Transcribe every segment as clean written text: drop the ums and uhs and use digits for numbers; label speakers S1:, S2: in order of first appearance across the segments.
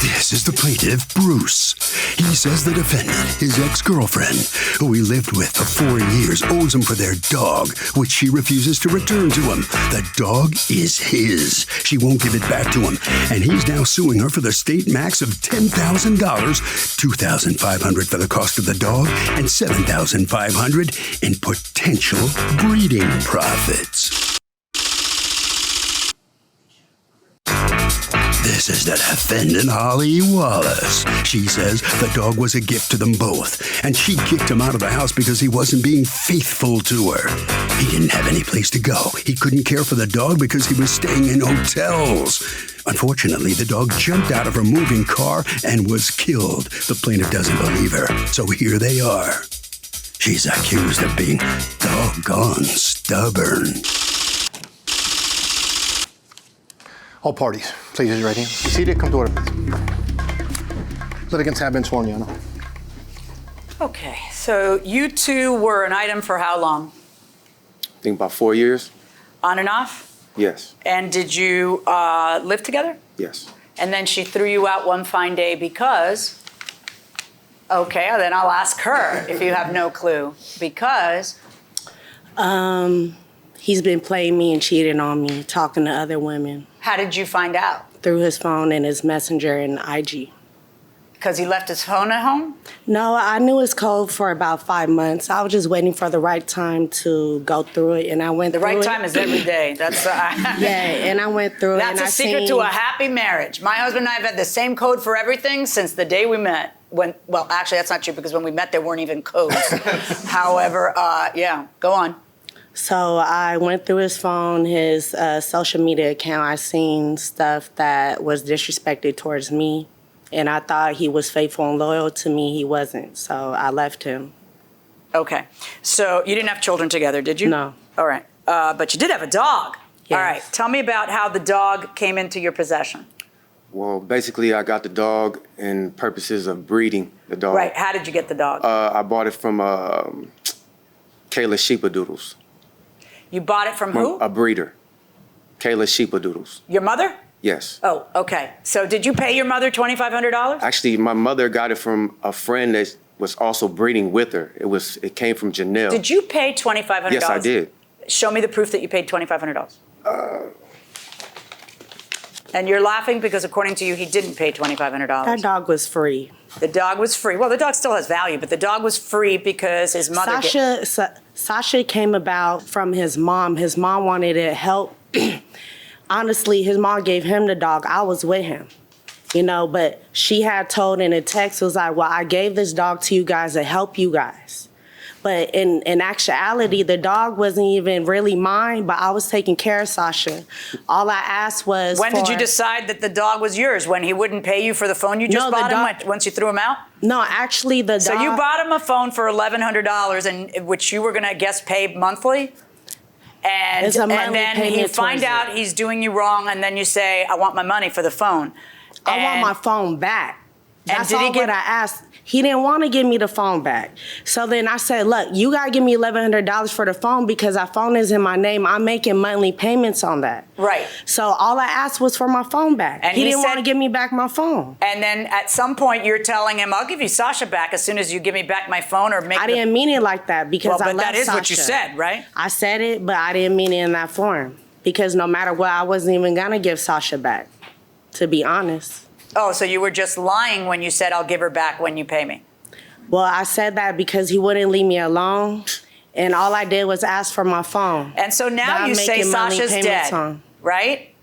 S1: This is the plaintiff, Bruce. He says the defendant, his ex-girlfriend, who he lived with for 4 years, owes him for their dog, which she refuses to return to him. The dog is his. She won't give it back to him, and he's now suing her for the state max of $10,000, $2,500 for the cost of the dog, and $7,500 in potential breeding profits. This is the defendant, Holly Wallace. She says the dog was a gift to them both, and she kicked him out of the house because he wasn't being faithful to her. He didn't have any place to go. He couldn't care for the dog because he was staying in hotels. Unfortunately, the dog jumped out of her moving car and was killed. The plaintiff doesn't believe her, so here they are. She's accused of being doggone stubborn.
S2: All parties, please raise your right hand. You seated? Come to order, please. Litigants have been sworn, Your Honor.
S3: Okay, so you two were an item for how long?
S4: I think about 4 years.
S3: On and off?
S4: Yes.
S3: And did you live together?
S4: Yes.
S3: And then she threw you out one fine day because? Okay, then I'll ask her if you have no clue. Because?
S5: He's been playing me and cheating on me, talking to other women.
S3: How did you find out?
S5: Through his phone and his messenger and IG.
S3: Because he left his phone at home?
S5: No, I knew his code for about 5 months. I was just waiting for the right time to go through it, and I went through it.
S3: The right time is every day. That's
S5: yeah, and I went through it.
S3: That's a secret to a happy marriage. My husband and I have had the same code for everything since the day we met. Well, actually, that's not true because when we met, there weren't even codes. However, yeah, go on.
S5: So I went through his phone, his social media account. I seen stuff that was disrespected towards me, and I thought he was faithful and loyal to me. He wasn't, so I left him.
S3: Okay. So you didn't have children together, did you?
S5: No.
S3: All right. But you did have a dog.
S5: Yes.
S3: All right. Tell me about how the dog came into your possession.
S4: Well, basically, I got the dog in purposes of breeding the dog.
S3: Right. How did you get the dog?
S4: I bought it from Kayla Sheepadoodles.
S3: You bought it from who?
S4: A breeder. Kayla Sheepadoodles.
S3: Your mother?
S4: Yes.
S3: Oh, okay. So did you pay your mother $2,500?
S4: Actually, my mother got it from a friend that was also breeding with her. It came from Janelle.
S3: Did you pay $2,500?
S4: Yes, I did.
S3: Show me the proof that you paid $2,500. And you're laughing because according to you, he didn't pay $2,500.
S5: That dog was free.
S3: The dog was free. Well, the dog still has value, but the dog was free because his mother...
S5: Sasha came about from his mom. His mom wanted to help. Honestly, his mom gave him the dog. I was with him, you know, but she had told in a text, was like, well, I gave this dog to you guys to help you guys. But in actuality, the dog wasn't even really mine, but I was taking care of Sasha. All I asked was
S3: When did you decide that the dog was yours? When he wouldn't pay you for the phone you just bought him once you threw him out?
S5: No, actually the dog...
S3: So you bought him a phone for $1,100, and which you were going to, I guess, pay monthly? And then you find out he's doing you wrong, and then you say, I want my money for the phone.
S5: I want my phone back. That's all what I asked. He didn't want to give me the phone back. So then I said, look, you got to give me $1,100 for the phone because our phone is in my name. I'm making monthly payments on that.
S3: Right.
S5: So all I asked was for my phone back. And he didn't want to give me back my phone.
S3: And then at some point you're telling him, I'll give you Sasha back as soon as you give me back my phone or make...
S5: I didn't mean it like that because I love Sasha.
S3: But that is what you said, right?
S5: I said it, but I didn't mean it in that form. Because no matter what, I wasn't even going to give Sasha back, to be honest.
S3: Oh, so you were just lying when you said, I'll give her back when you pay me.
S5: Well, I said that because he wouldn't leave me alone, and all I did was ask for my phone.
S3: And so now you say Sasha's dead, right?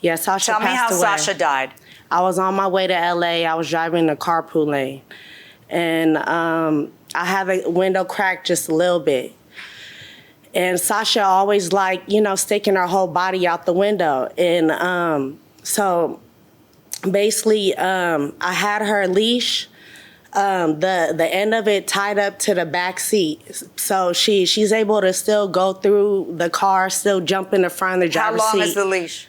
S5: Yeah, Sasha passed away.
S3: Tell me how Sasha died.
S5: I was on my way to LA. I was driving the carpool lane, and I had the window cracked just a little bit. And Sasha always sticking her whole body out the window. And so basically, I had her leash. The end of it tied up to the back seat. So she's able to still go through the car, still jump in the front of the driver's seat.
S3: How long is the leash?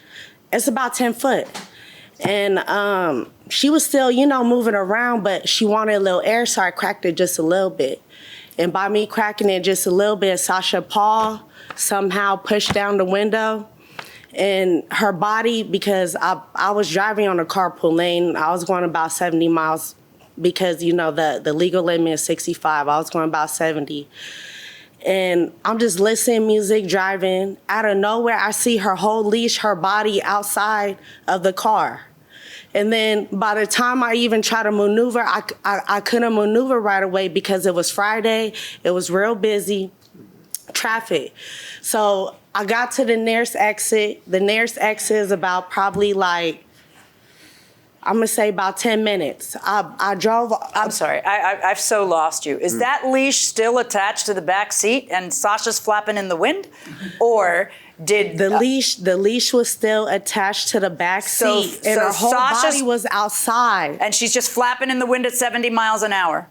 S5: It's about 10 foot. And she was still, moving around, but she wanted a little air, so I cracked it just a little bit. And by me cracking it just a little bit, Sasha Paws somehow pushed down the window And her body, because I was driving on a carpool lane, I was going about 70 miles because, you know, the legal limit is 65. I was going about 70. And I'm just listening music, driving. Out of nowhere, I see her whole leash, her body outside of the car. And then by the time I even try to maneuver, I couldn't maneuver right away because it was Friday. It was real busy, traffic. So I got to the nearest exit. The nearest exit is about probably like, I'm gonna say about 10 minutes. I drove.
S3: I'm sorry, I've so lost you. Is that leash still attached to the back seat and Sasha's flapping in the wind? Or did
S5: the leash was still attached to the back seat and her whole body was outside.
S3: And she's just flapping in the wind at 70 miles an hour?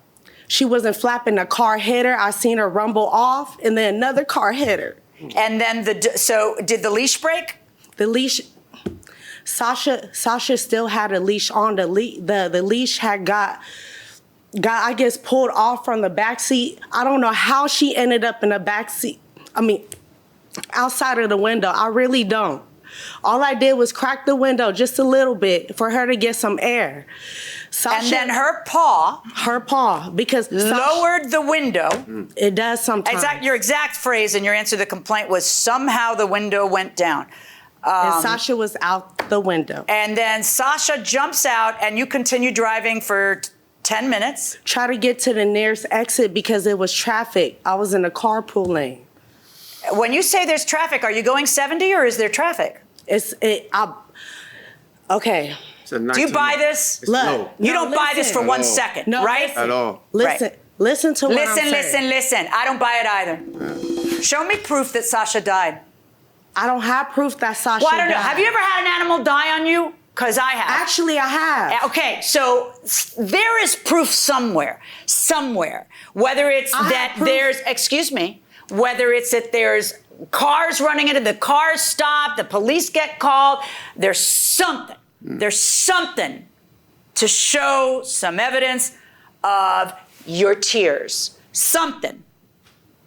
S5: She wasn't flapping. A car hit her. I seen her rumble off and then another car hit her.
S3: And then so did the leash break?
S5: The leash, Sasha still had a leash on. The leash had got I guess pulled off from the back seat. I don't know how she ended up in the back seat. I mean, outside of the window. I really don't. All I did was crack the window just a little bit for her to get some air. Sasha,
S3: and then her paw,
S5: because
S3: lowered the window.
S5: It does sometimes.
S3: Your exact phrase in your answer to the complaint was somehow the window went down.
S5: And Sasha was out the window.
S3: And then Sasha jumps out and you continue driving for 10 minutes.
S5: Try to get to the nearest exit because it was traffic. I was in a carpool lane.
S3: When you say there's traffic, are you going 70 or is there traffic?
S5: Okay.
S3: Do you buy this?
S5: Look,
S3: you don't buy this for 1 second, right?
S4: At all.
S5: Listen,
S3: right.
S5: Listen to what I'm saying.
S3: Listen. I don't buy it either. Show me proof that Sasha died.
S5: I don't have proof that Sasha
S3: died. Well, I don't know.
S5: died.
S3: Have you ever had an animal die on you? Because I have.
S5: Actually, I have.
S3: Okay, so there is proof somewhere. Whether it's whether it's that there's cars running into the cars stop, the police get called, there's something. There's something to show some evidence of your tears. Something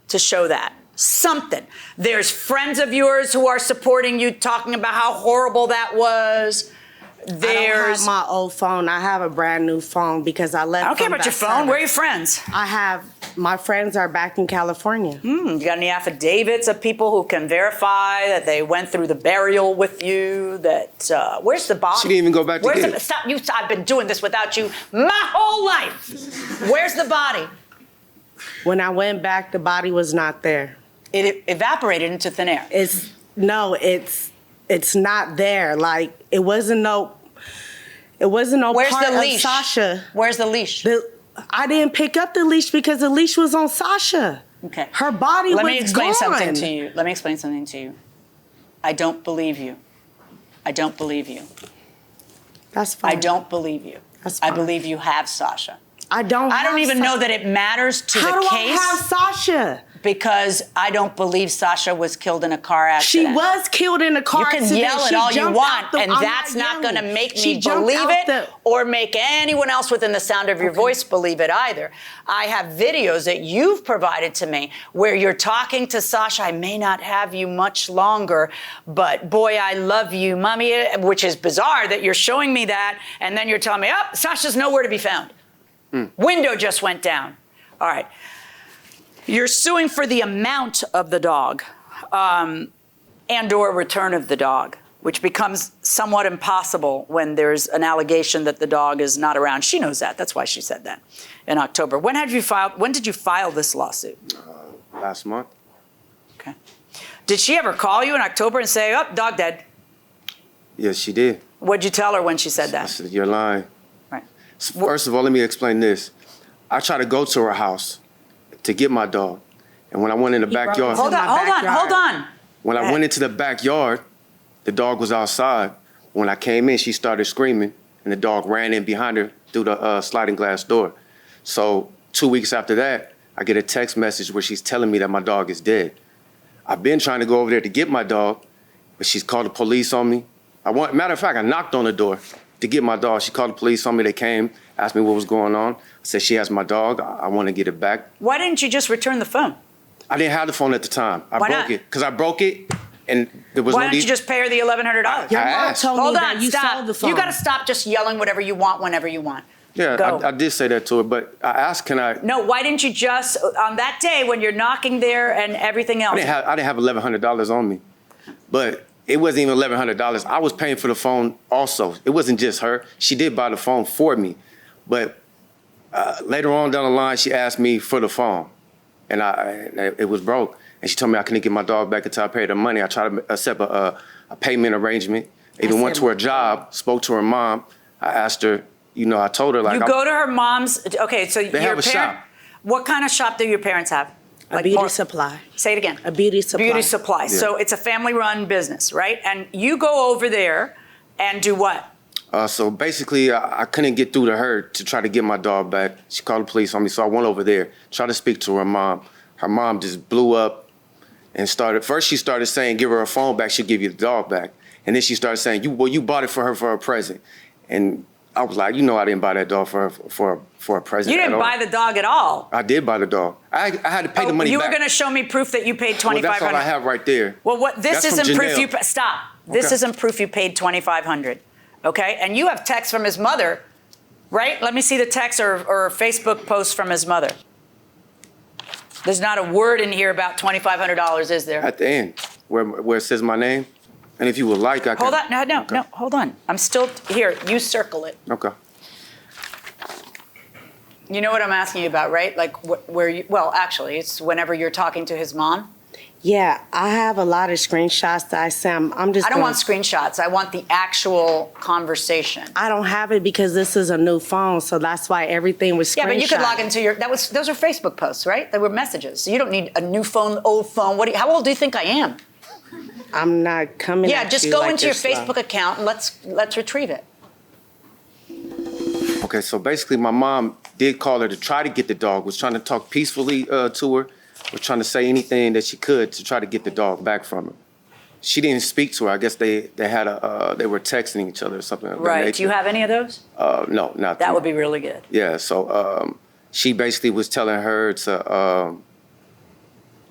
S3: to show that. Something. There's friends of yours who are supporting you, talking about how horrible that was.
S5: I don't have my old phone. I have a brand new phone because I left.
S3: I don't care about your phone. Where are your friends?
S5: My friends are back in California.
S3: You got any affidavits of people who can verify that they went through the burial with you? That where's the body?
S4: She didn't even go back to get it.
S3: Stop! I've been doing this without you my whole life. Where's the body?
S5: When I went back, the body was not there.
S3: It evaporated into thin air.
S5: It's not there. Like it wasn't no
S3: Where's
S5: part
S3: the leash?
S5: of Sasha.
S3: Where's the leash?
S5: I didn't pick up the leash because the leash was on Sasha.
S3: Okay.
S5: Her body was gone.
S3: Let me explain something to you. I don't believe you.
S5: That's fine.
S3: I don't believe you.
S5: That's fine.
S3: I believe you have Sasha.
S5: I don't
S3: even know that it matters to the case.
S5: How do I have Sasha?
S3: Because I don't believe Sasha was killed in a car accident.
S5: She was killed in a car accident.
S3: You can yell it all you want, and that's not going to make me believe it or make anyone else within the sound of your voice believe it either. I have videos that you've provided to me where you're talking to Sasha. I may not have you much longer, but boy, I love you, mommy, which is bizarre that you're showing me that, and then you're telling me, oh, Sasha's nowhere to be found. Window just went down. All right. You're suing for the amount of the dog and or return of the dog, which becomes somewhat impossible when there's an allegation that the dog is not around. She knows that. That's why she said that in October. When did you file this lawsuit?
S4: Last month.
S3: Okay. Did she ever call you in October and say, oh, dog dead?
S4: Yes, she did.
S3: What'd you tell her when she said that?
S4: I said, you're lying.
S3: Right.
S4: First of all, let me explain this. I tried to go to her house to get my dog. And when I went in the backyard.
S3: Hold on.
S4: When I went into the backyard, the dog was outside. When I came in, she started screaming, and the dog ran in behind her through the sliding glass door. So 2 weeks after that, I get a text message where she's telling me that my dog is dead. I've been trying to go over there to get my dog, but she's called the police on me. Matter of fact, I knocked on the door to get my dog. She called the police on me. They came, asked me what was going on. I said, she has my dog. I want to get it back.
S3: Why didn't you just return the phone?
S4: I didn't have the phone at the time. I broke it. Because I broke it And there was
S3: Why
S4: no
S3: don't
S4: need.
S3: you just pay her the $1,100?
S5: Your mom
S4: asked.
S5: told me
S3: Hold
S5: that
S3: on,
S5: you
S3: stop.
S5: sold the phone.
S3: You got to stop just yelling whatever you want whenever you want.
S4: Yeah,
S3: Go.
S4: I did say that to her, but I asked, can I?
S3: No, why didn't you just, on that day when you're knocking there and everything else?
S4: I didn't have $1,100 on me, but it wasn't even $1,100. I was paying for the phone also. It wasn't just her. She did buy the phone for me, but later on down the line, she asked me for the phone, and it was broke. And she told me I couldn't get my dog back until I paid her money. I tried to set a payment arrangement. Even went to her job, spoke to her mom. I asked her, I told her
S3: You go to her mom's, okay, so
S4: They have a shop.
S3: What kind of shop do your parents have?
S5: A beauty supply.
S3: Say it again.
S5: A beauty supply.
S3: Beauty supply.
S4: Yeah.
S3: So it's a family-run business, right? And you go over there and do what?
S4: So basically, I couldn't get through to her to try to get my dog back. She called the police on me, so I went over there, tried to speak to her mom. Her mom just blew up and first she started saying, give her a phone back, she'll give you the dog back. And then she started saying, you bought it for her for a present. And I was like, I didn't buy that dog for a present.
S3: You didn't buy the dog at all.
S4: I did buy the dog. I had to pay the money
S3: you
S4: back.
S3: were going to show me proof that you paid $2,500.
S4: Well, that's all I have right there.
S3: Well, this
S4: That's
S3: isn't
S4: from
S3: proof
S4: Janelle.
S3: stop. This
S4: Okay.
S3: isn't proof you paid $2,500. Okay? And you have text from his mother, right? Let me see the text or Facebook post from his mother. There's not a word in here about $2,500, is there?
S4: At the end, where it says my name. And if you would like, I can.
S3: Hold on. No,
S4: Okay.
S3: hold on. I'm still here. You circle it.
S4: Okay.
S3: You know what I'm asking you about, right? Like where you, well, actually, it's whenever you're talking to his mom.
S5: Yeah, I have a lot of screenshots that I sent. I
S3: don't want screenshots. I want the actual conversation.
S5: I don't have it because this is a new phone, so that's why everything was screenshot.
S3: Yeah, but you could log into those are Facebook posts, right? They were messages. So you don't need a new phone, old phone. How old do you think I am?
S5: I'm not coming
S3: Yeah,
S5: at
S3: just
S5: you
S3: go
S5: like
S3: into your
S5: you're slow.
S3: Facebook account and let's retrieve it.
S4: Okay, so basically my mom did call her to try to get the dog, was trying to talk peacefully to her, was trying to say anything that she could to try to get the dog back from her. She didn't speak to her. I guess they were texting each other or something of that
S3: Right.
S4: nature.
S3: Do you have any of those?
S4: No, not
S3: That would be really good.
S4: Yeah, so she basically was telling her to,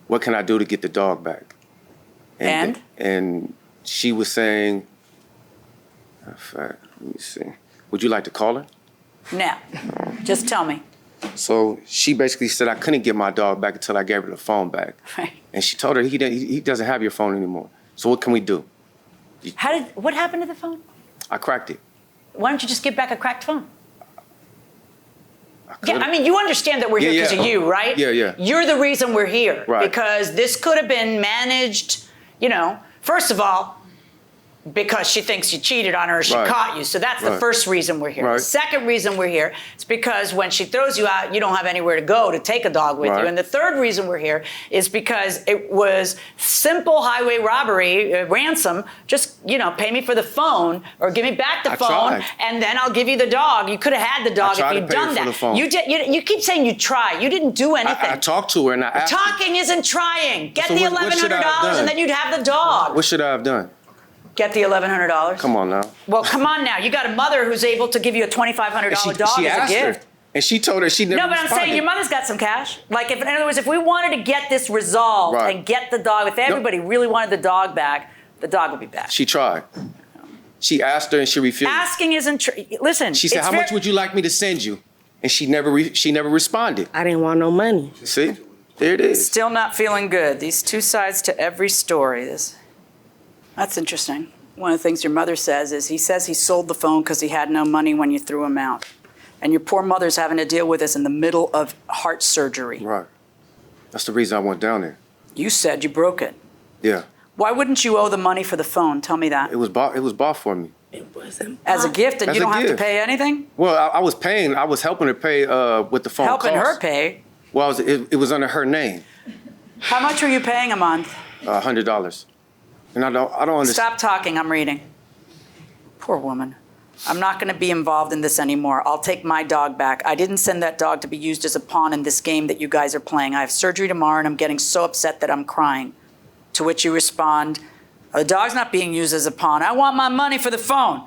S4: what can I do to get the dog back? And she was saying, in fact, let me see, would you like to call her?
S3: Now, just tell me.
S4: So she basically said I couldn't get my dog back until I gave her the phone back.
S3: Right.
S4: And she told her he doesn't have your phone anymore. So what can we do?
S3: What happened to the phone?
S4: I cracked it.
S3: Why don't you just give back a cracked phone?
S4: I
S3: Yeah,
S4: could've-
S3: I mean, you understand that we're here because of you, right?
S4: Yeah.
S3: You're the reason we're here.
S4: Right.
S3: Because this could have been managed, first of all, because she thinks you cheated on her or she
S4: Right.
S3: caught you. So that's the
S4: Right.
S3: first reason we're here.
S4: Right.
S3: The second reason we're here is because when she throws you out, you don't have anywhere to go to take a dog with
S4: Right.
S3: you. And the third reason we're here is because it was simple highway robbery, ransom. Just, pay me for the phone or give me back the
S4: I
S3: phone
S4: tried.
S3: and then I'll give you the dog. You could have had the dog
S4: tried
S3: if
S4: to
S3: you'd
S4: pay her
S3: done
S4: for
S3: that.
S4: the phone.
S3: You keep saying you tried. You didn't do anything.
S4: I talked to her and I asked her,
S3: Talking isn't trying. Get
S4: So
S3: the
S4: what should I have
S3: $1,100
S4: done?
S3: and then you'd have the dog.
S4: what should I have done?
S3: Get the $1,100.
S4: Come on now.
S3: Well, come on now. You got a mother who's able to give you a $2,500
S4: And
S3: dog
S4: she
S3: as a
S4: asked
S3: gift.
S4: her, and she told her she never
S3: No, but I'm
S4: responded.
S3: saying your mother's got some cash. Like, in other words, if we wanted to get this resolved
S4: Right.
S3: and get the dog, if everybody really wanted the dog back, the dog would be back.
S4: She tried. She asked her and she refused.
S3: Asking isn't listen.
S4: She said,
S3: it's
S4: how much would you like me to send you? And she never responded.
S5: I didn't want no money.
S4: See? There it is.
S3: Still not feeling good. These two sides to every story. That's interesting. One of the things your mother says is he says he sold the phone because he had no money when you threw him out. And your poor mother's having to deal with this in the middle of heart surgery.
S4: Right. That's the reason I went down there.
S3: You said you broke it.
S4: Yeah.
S3: Why wouldn't you owe the money for the phone? Tell me that.
S4: It was bought for me.
S5: It wasn't.
S3: As a gift, and
S4: As
S3: you
S4: a
S3: don't have to
S4: gift.
S3: pay anything?
S4: Well, I was paying. I was helping her pay with the phone
S3: Helping
S4: cost.
S3: her pay.
S4: Well, it was under her name,
S3: How much were you paying a month?
S4: $100. And I don't understand.
S3: Stop talking, I'm reading. Poor woman. I'm not going to be involved in this anymore. I'll take my dog back. I didn't send that dog to be used as a pawn in this game that you guys are playing. I have surgery tomorrow and I'm getting so upset that I'm crying. To which you respond, the dog's not being used as a pawn. I want my money for the phone.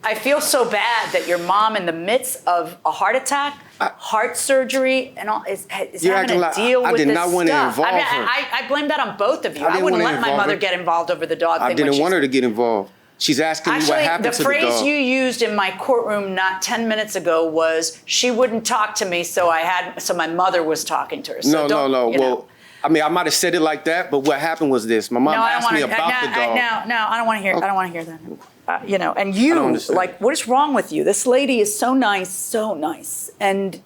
S3: I feel so bad that your mom, in the midst of a heart attack, heart surgery, and all, is having to deal with this stuff. I did not want to involve her. I blame that on both of you. I wouldn't let my mother get involved over the dog thing.
S4: I didn't want her to get involved. She's asking me what happened to the dog.
S3: The phrase you used in my courtroom not 10 minutes ago was, she wouldn't talk to me, so my mother was talking to her. So
S4: no. Well, I mean, I might have said it like that, but what happened was this. My mom asked me about the dog.
S3: No, I don't want to hear. I don't want to hear that. And you, like, what is wrong with you? This lady is so nice. And,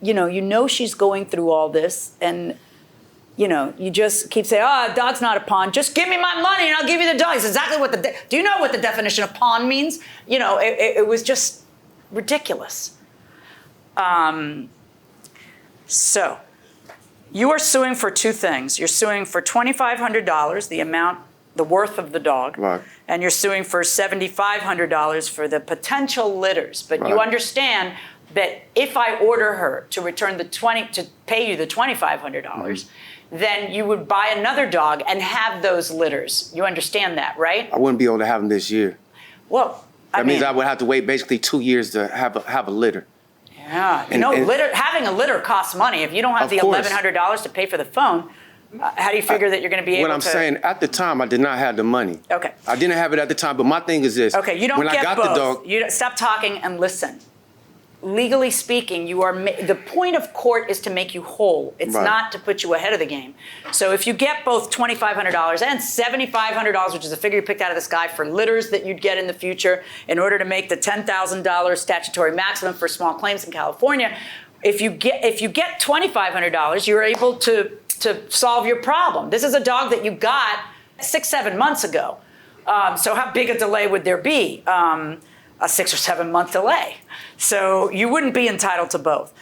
S3: she's going through all this. And, you just keep saying, dog's not a pawn. Just give me my money and I'll give you the dog. It's exactly what do you know what the definition of pawn means? It was just ridiculous. So you are suing for two things. You're suing for $2,500, the worth of the dog,
S4: right.
S3: And you're suing for $7,500 for the potential litters. But
S4: right.
S3: You understand that if I order her to return to pay you the $2,500, then you would buy another dog and have those litters. You understand that, right?
S4: I wouldn't be able to have them this year.
S3: Well,
S4: that means I would have to wait basically 2 years to have a litter.
S3: Yeah, having a litter costs money. If you don't have the $1,100 to pay for the phone, how do you figure that you're going to be able to?
S4: What I'm saying, at the time, I did not have the money.
S3: Okay.
S4: I didn't have it at the time, but my thing is this.
S3: Okay, you don't
S4: when
S3: get
S4: I got
S3: both.
S4: The dog,
S3: stop talking and listen. Legally speaking, the point of court is to make you whole. It's
S4: right.
S3: not to put you ahead of the game. So if you get both $2,500 and $7,500, which is a figure you picked out of the sky for litters that you'd get in the future in order to make the $10,000 statutory maximum for small claims in California, if you get $2,500, you're able to solve your problem. This is a dog that you got 6-7 months ago. So how big a delay would there be? A 6 or 7 month delay. So you wouldn't be entitled to both.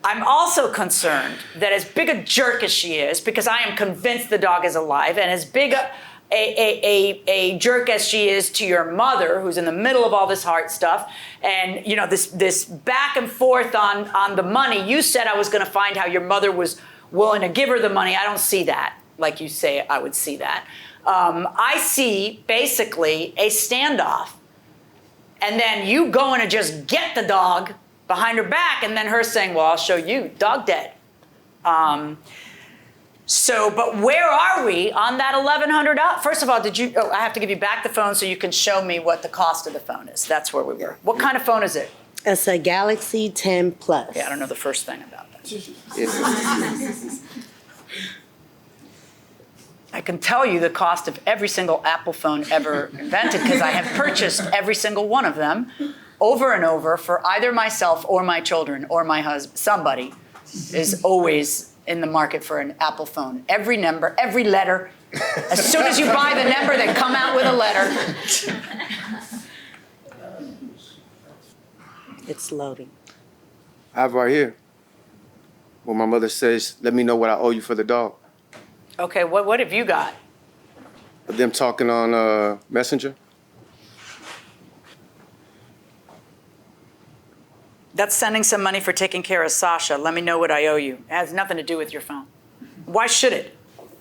S3: I'm also concerned that as big a jerk as she is, because I am convinced the dog is alive, and as big a jerk as she is to your mother, who's in the middle of all this heart stuff, and this back and forth on the money, you said I was gonna find how your mother was willing to give her the money. I don't see that, like you say I would see that. I see basically a standoff. And then you going to just get the dog behind her back, and then her saying, well, I'll show you, dog dead. But where are we on that $1,100? First of all, I have to give you back the phone so you can show me what the cost of the phone is. That's where we were. What kind of phone is it?
S5: It's a Galaxy 10 Plus.
S3: Yeah, I don't know the first thing about that. I can tell you the cost of every single Apple phone ever invented because I have purchased every single one of them over and over for either myself or my children or my husband. Somebody is always in the market for an Apple phone. Every number, every letter. As soon as you buy the number, they come out with a letter.
S5: It's loading.
S4: I have right here. When my mother says, let me know what I owe you for the dog.
S3: Okay, what have you got?
S4: Them talking on Messenger.
S3: That's sending some money for taking care of Sasha. Let me know what I owe you. It has nothing to do with your phone. Why should it?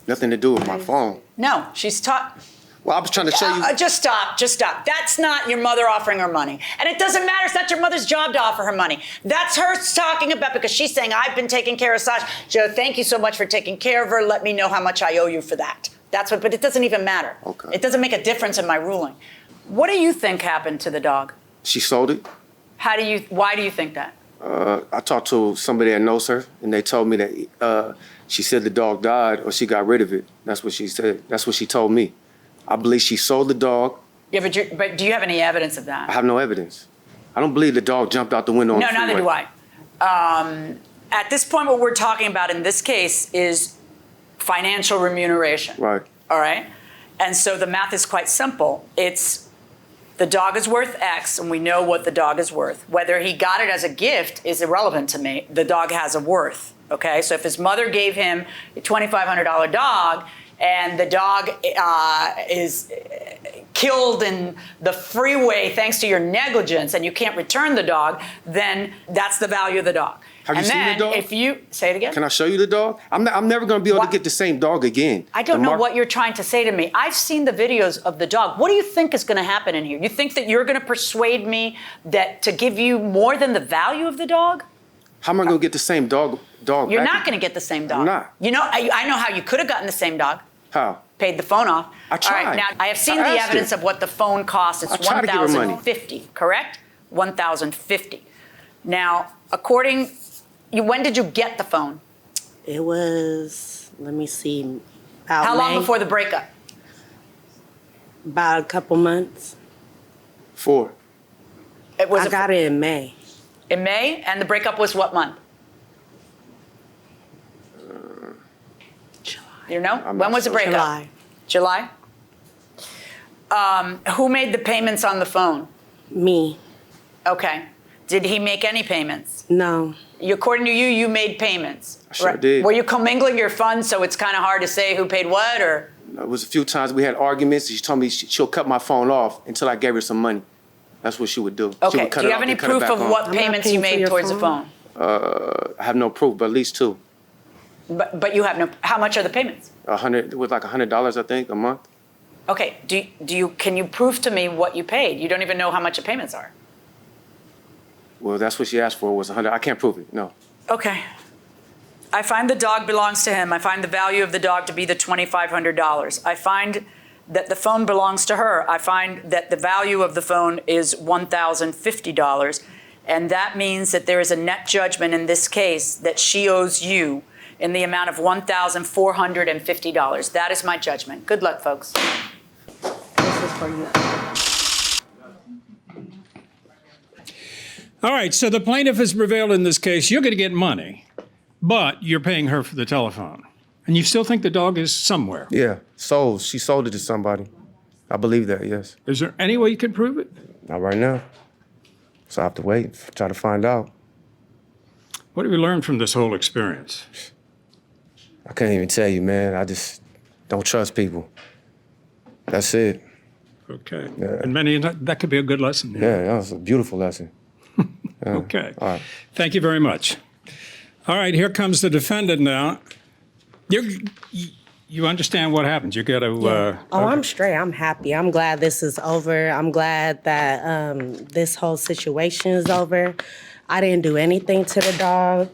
S4: Nothing to do with my phone.
S3: No, she's taught.
S4: Well, I was trying to show you.
S3: Just stop. That's not your mother offering her money. And it doesn't matter. It's not your mother's job to offer her money. That's her talking about, because she's saying, I've been taking care of Sasha. Joe, thank you so much for taking care of her. Let me know how much I owe you for that. But it doesn't even matter.
S4: Okay.
S3: It doesn't make a difference in my ruling. What do you think happened to the dog?
S4: She sold it.
S3: Why do you think that?
S4: I talked to somebody that knows her, and they told me that she said the dog died or she got rid of it. That's what she said. That's what she told me. I believe she sold the dog.
S3: Yeah, but do you have any evidence of that?
S4: I have no evidence. I don't believe the dog jumped out the window on the freeway.
S3: No, neither do I. At this point, what we're talking about in this case is financial remuneration.
S4: Right.
S3: All right? And so the math is quite simple. It's the dog is worth X, and we know what the dog is worth. Whether he got it as a gift is irrelevant to me. The dog has a worth, okay? So if his mother gave him a $2,500 dog, and the dog is killed in the freeway thanks to your negligence, and you can't return the dog, then that's the value of the dog.
S4: Have you seen the dog?
S3: If you say it again.
S4: Can I show you the dog? I'm never going to be able to get the same dog again.
S3: I don't know what you're trying to say to me. I've seen the videos of the dog. What do you think is going to happen in here? You think that you're going to persuade me that to give you more than the value of the dog?
S4: How am I going to get the same dog
S3: You're
S4: back?
S3: not going to get the same dog.
S4: I'm not.
S3: You know, I know how you could have gotten the same dog.
S4: How?
S3: Paid the phone off.
S4: I tried.
S3: All right, now I have seen
S4: I
S3: the
S4: asked
S3: evidence
S4: her.
S3: of what the phone cost. It's
S4: I tried to give her money.
S3: $1,050, correct? $1,050. Now, when did you get the phone?
S5: It was, let me see, about
S3: How long
S5: May.
S3: before the breakup?
S5: About a couple months.
S4: 4.
S5: I got it in May.
S3: In May, and the breakup was what month?
S5: July.
S3: You know?
S4: I'm
S3: When
S4: not
S3: was the
S4: sure.
S3: breakup? July? Who made the payments on the phone?
S5: Me.
S3: Okay. Did he make any payments?
S5: No.
S3: According to you, you made payments.
S4: I sure did.
S3: Were you commingling your funds, so it's kind of hard to say who paid what, or?
S4: It was a few times we had arguments. She told me she'll cut my phone off until I gave her some money. That's what she would do. She
S3: Okay.
S4: would cut
S3: Do you
S4: it
S3: have
S4: off
S3: any
S4: and cut it
S3: proof
S4: back
S3: of
S4: on.
S3: what
S5: I'm not
S3: payments you
S5: paying for
S3: made
S5: your
S3: towards the
S5: phone.
S3: phone?
S4: I have no proof, but at least 2.
S3: But you have no. How much are the payments?
S4: It was like $100, I think, a month.
S3: Okay. Can you prove to me what you paid? You don't even know how much the payments are.
S4: Well, that's what she asked for, was $100. I can't prove it, no.
S3: Okay. I find the dog belongs to him. I find the value of the dog to be the $2,500. I find that the phone belongs to her. I find that the value of the phone is $1,050. And that means that there is a net judgment in this case that she owes you in the amount of $1,450. That is my judgment. Good luck, folks.
S5: This is for you.
S6: All right, so the plaintiff has prevailed in this case. You're going to get money, but you're paying her for the telephone. And you still think the dog is somewhere?
S4: Yeah, sold. She sold it to somebody. I believe that, yes.
S6: Is there any way you can prove it?
S4: Not right now. So I have to wait, try to find out.
S6: What have you learned from this whole experience?
S4: I can't even tell you, man. I just don't trust people. That's it.
S6: Okay.
S4: Yeah.
S6: And many, that could be a good lesson.
S4: Yeah, that was a beautiful lesson. Yeah.
S6: Okay.
S4: All right.
S6: Thank you very much. All right, here comes the defendant now. You understand what happens. You got to.
S5: I'm straight. I'm happy. I'm glad this is over. I'm glad that this whole situation is over. I didn't do anything to the dog,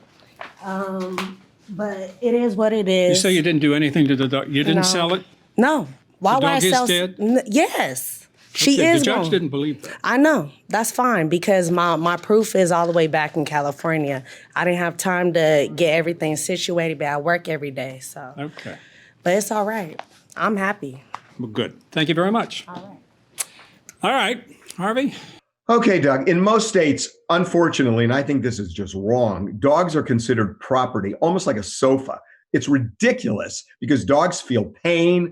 S5: but it is what it is.
S6: You say you didn't do anything to the dog. You didn't sell it?
S5: No. Why would I
S6: dog is
S5: sell?
S6: dead?
S5: Yes. She
S6: Okay,
S5: is
S6: the judge
S5: gone.
S6: didn't believe that.
S5: I know. That's fine because my proof is all the way back in California. I didn't have time to get everything situated, but I work every day, so.
S6: Okay.
S5: But it's all right. I'm happy.
S6: Well, good. Thank you very much.
S5: All right.
S6: All right, Harvey.
S7: Okay, Doug. In most states, unfortunately, and I think this is just wrong, dogs are considered property, almost like a sofa. It's ridiculous because dogs feel pain.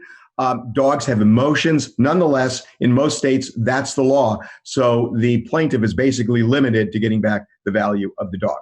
S7: Dogs have emotions. Nonetheless, in most states, that's the law. So the plaintiff is basically limited to getting back the value of the dog.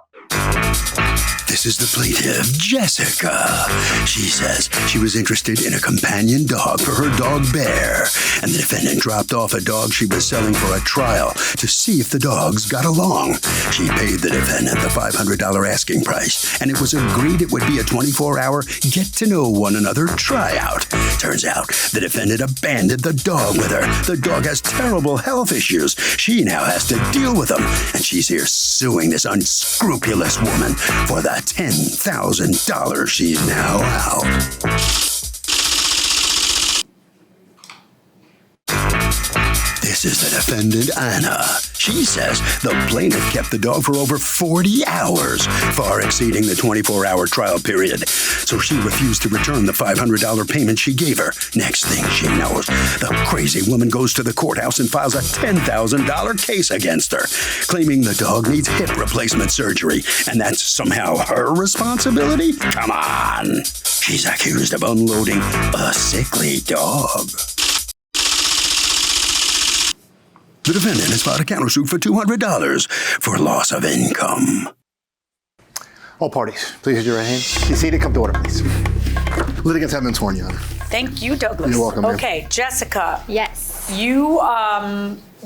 S1: This is the plaintiff, Jessica. She says she was interested in a companion dog for her dog Bear, and the defendant dropped off a dog she was selling for a trial to see if the dogs got along. She paid the defendant the $500 asking price, and it was agreed it would be a 24-hour get-to-know-one-another tryout. Turns out the defendant abandoned the dog with her. The dog has terrible health issues. She now has to deal with them, and she's here suing this unscrupulous woman for the $10,000 she's now out. This is the defendant, Anna. She says the plaintiff kept the dog for over 40 hours, far exceeding the 24-hour trial period. So she refused to return the $500 payment she gave her. Next thing she knows, the crazy woman goes to the courthouse and files a $10,000 case against her, claiming the dog needs hip replacement surgery, and that's somehow her responsibility? Come on. She's accused of unloading a sickly dog. The defendant has filed a countersuit for $200 for loss of income.
S2: All parties, please raise your right hand. You seated, come to order, please. Litigants have been sworn, Your Honor.
S3: Thank you, Douglas.
S2: You're welcome, ma'am.
S3: Okay, Jessica.
S8: Yes.
S3: You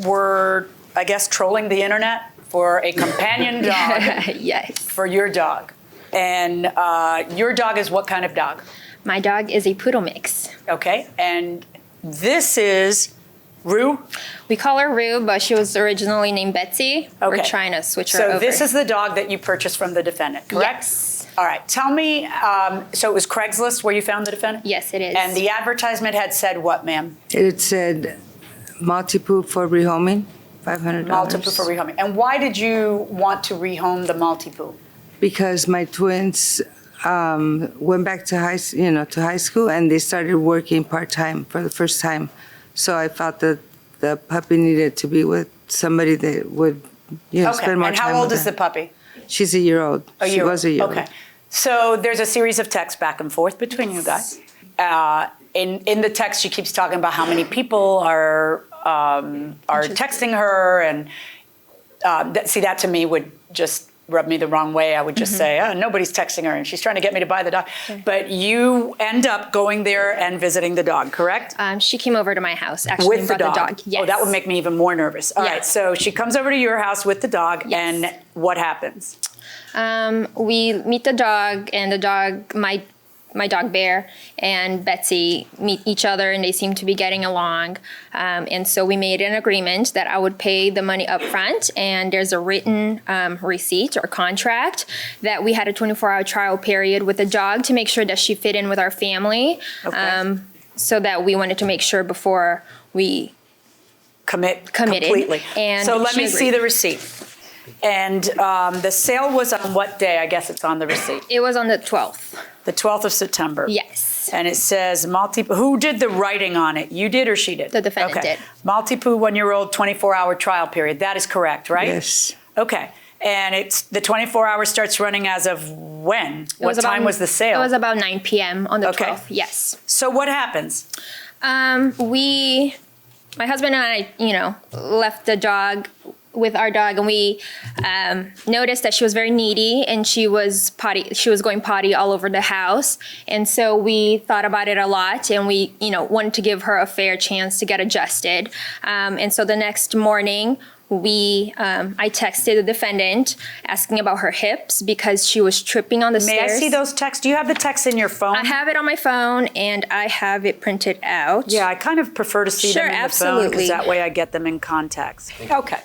S3: were, I guess, trolling the internet for a companion dog.
S8: Yes.
S3: For your dog. And your dog is what kind of dog?
S8: My dog is a poodle mix.
S3: Okay, and this is Rue?
S8: We call her Rue, but she was originally named Betsy.
S3: Okay.
S8: We're trying to switch her
S3: So
S8: over.
S3: this is the dog that you purchased from the defendant, correct?
S8: Yes.
S3: All right, tell me, so it was Craigslist where you found the defendant?
S8: Yes, it is.
S3: And the advertisement had said what, ma'am?
S9: It said multi-poop for rehoming, $500.
S3: Multi-poo for rehoming. And why did you want to rehome the multi-poo?
S9: Because my twins went back to high school, and they started working part-time for the first time. So I felt that the puppy needed to be with somebody that would, spend more time with her.
S3: And how old is the puppy?
S9: She's a year old. She was a year old.
S3: Okay. So there's a series of texts back and forth between you guys. In the text, she keeps talking about how many people are texting her, and that to me would just rub me the wrong way. I would just say, oh, nobody's texting her, and she's trying to get me to buy the dog. Okay. But you end up going there and visiting the dog, correct?
S8: She came over to my house, actually,
S3: with
S8: brought the dog. Yes.
S3: Oh, that would make me even more nervous. All right, so she comes over to your house with the dog, and what happens?
S8: We meet the dog, and the dog, my dog Bear and Betsy meet each other, and they seem to be getting along. And so we made an agreement that I would pay the money up front, and there's a written receipt or contract that we had a 24-hour trial period with the dog to make sure that she fit in with our family. Okay. So that we wanted to make sure before we committed.
S3: Completely.
S8: And
S3: so let me
S8: agreed.
S3: see the receipt. And the sale was on what day? I guess it's on the receipt.
S8: It was on the 12th.
S3: The 12th of September.
S8: Yes.
S3: And it says who did the writing on it? You did or she did?
S8: The defendant did.
S3: Multi-poo 1-year-old 24-hour trial period. That is correct, right?
S9: Yes.
S3: Okay. And it's the 24 hours starts running as of when? What time was the sale?
S8: It was about 9 p.m. on the 12th. Yes.
S3: So what happens?
S8: My husband and I, left the dog with our dog, and we noticed that she was very needy, and she was going potty all over the house. And so we thought about it a lot, and we, wanted to give her a fair chance to get adjusted. And so the next morning, I texted the defendant asking about her hips because she was tripping on the stairs.
S3: May I see those texts? Do you have the text in your phone?
S8: I have it on my phone, and I have it printed out.
S3: Yeah, I kind of prefer to see them in the phone because that way I get them in context. Okay.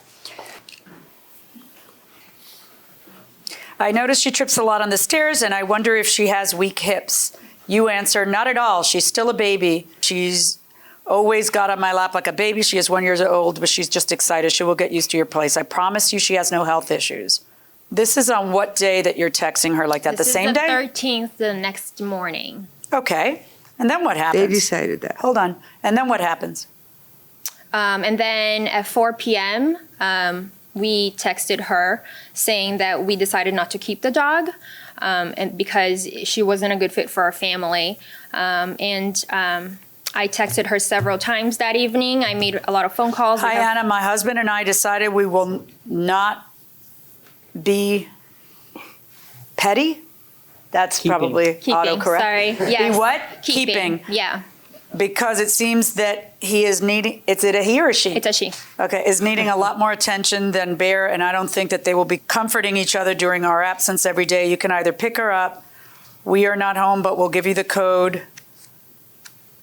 S3: I notice she trips a lot on the stairs, and I wonder if she has weak hips. You answer, not at all. She's still a baby. She's always got on my lap like a baby. She is 1 year old, but she's just excited. She will get used to your place. I promise you she has no health issues. This is on what day that you're texting her like that? The same day?
S8: This is the 13th, the next morning.
S3: Okay. And then what happens?
S9: They decided that.
S3: Hold on. And then what happens?
S8: And then at 4 p.m., we texted her saying that we decided not to keep the dog and because she wasn't a good fit for our family. I texted her several times that evening. I made a lot of phone calls.
S3: Hi, Anna. My husband and I decided we will not be petty. That's probably autocorrect.
S8: Sorry. Yes.
S3: Be what?
S8: Keeping. Yeah.
S3: Because it seems that he is needing, is it a he or a she?
S8: It's a she.
S3: Okay, is needing a lot more attention than Bear, and I don't think that they will be comforting each other during our absence every day. You can either pick her up, we are not home, but we'll give you the code.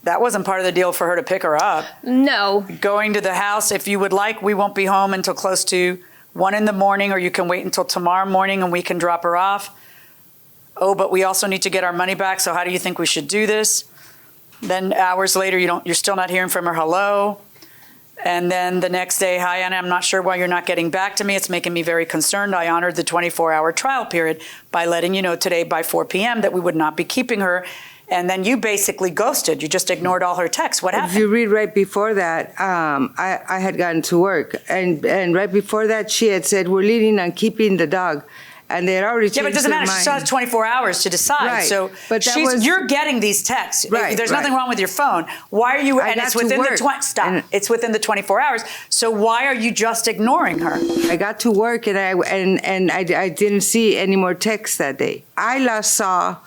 S3: That wasn't part of the deal for her to pick her up.
S8: No.
S3: Going to the house, if you would like, we won't be home until close to 1 in the morning, or you can wait until tomorrow morning and we can drop her off. Oh, but we also need to get our money back, so how do you think we should do this? Then hours later, you're still not hearing from her, hello. And then the next day, hi, Anna, I'm not sure why you're not getting back to me. It's making me very concerned. I honored the 24-hour trial period by letting you know today by 4 p.m. that we would not be keeping her. And then you basically ghosted. You just ignored all her texts. What happened?
S9: If you read right before that, I had gotten to work. And right before that, she had said, we're leaning on keeping the dog. And they had already changed their mind.
S3: Yeah, but it doesn't matter. She still has 24 hours to decide.
S9: Right.
S3: So
S9: but
S3: you're getting these texts.
S9: Right,
S3: There's nothing wrong with your phone. Why are you? And it's within the it's within the 24 hours. So why are you just ignoring her?
S9: I got to work and I didn't see any more texts that day. I last saw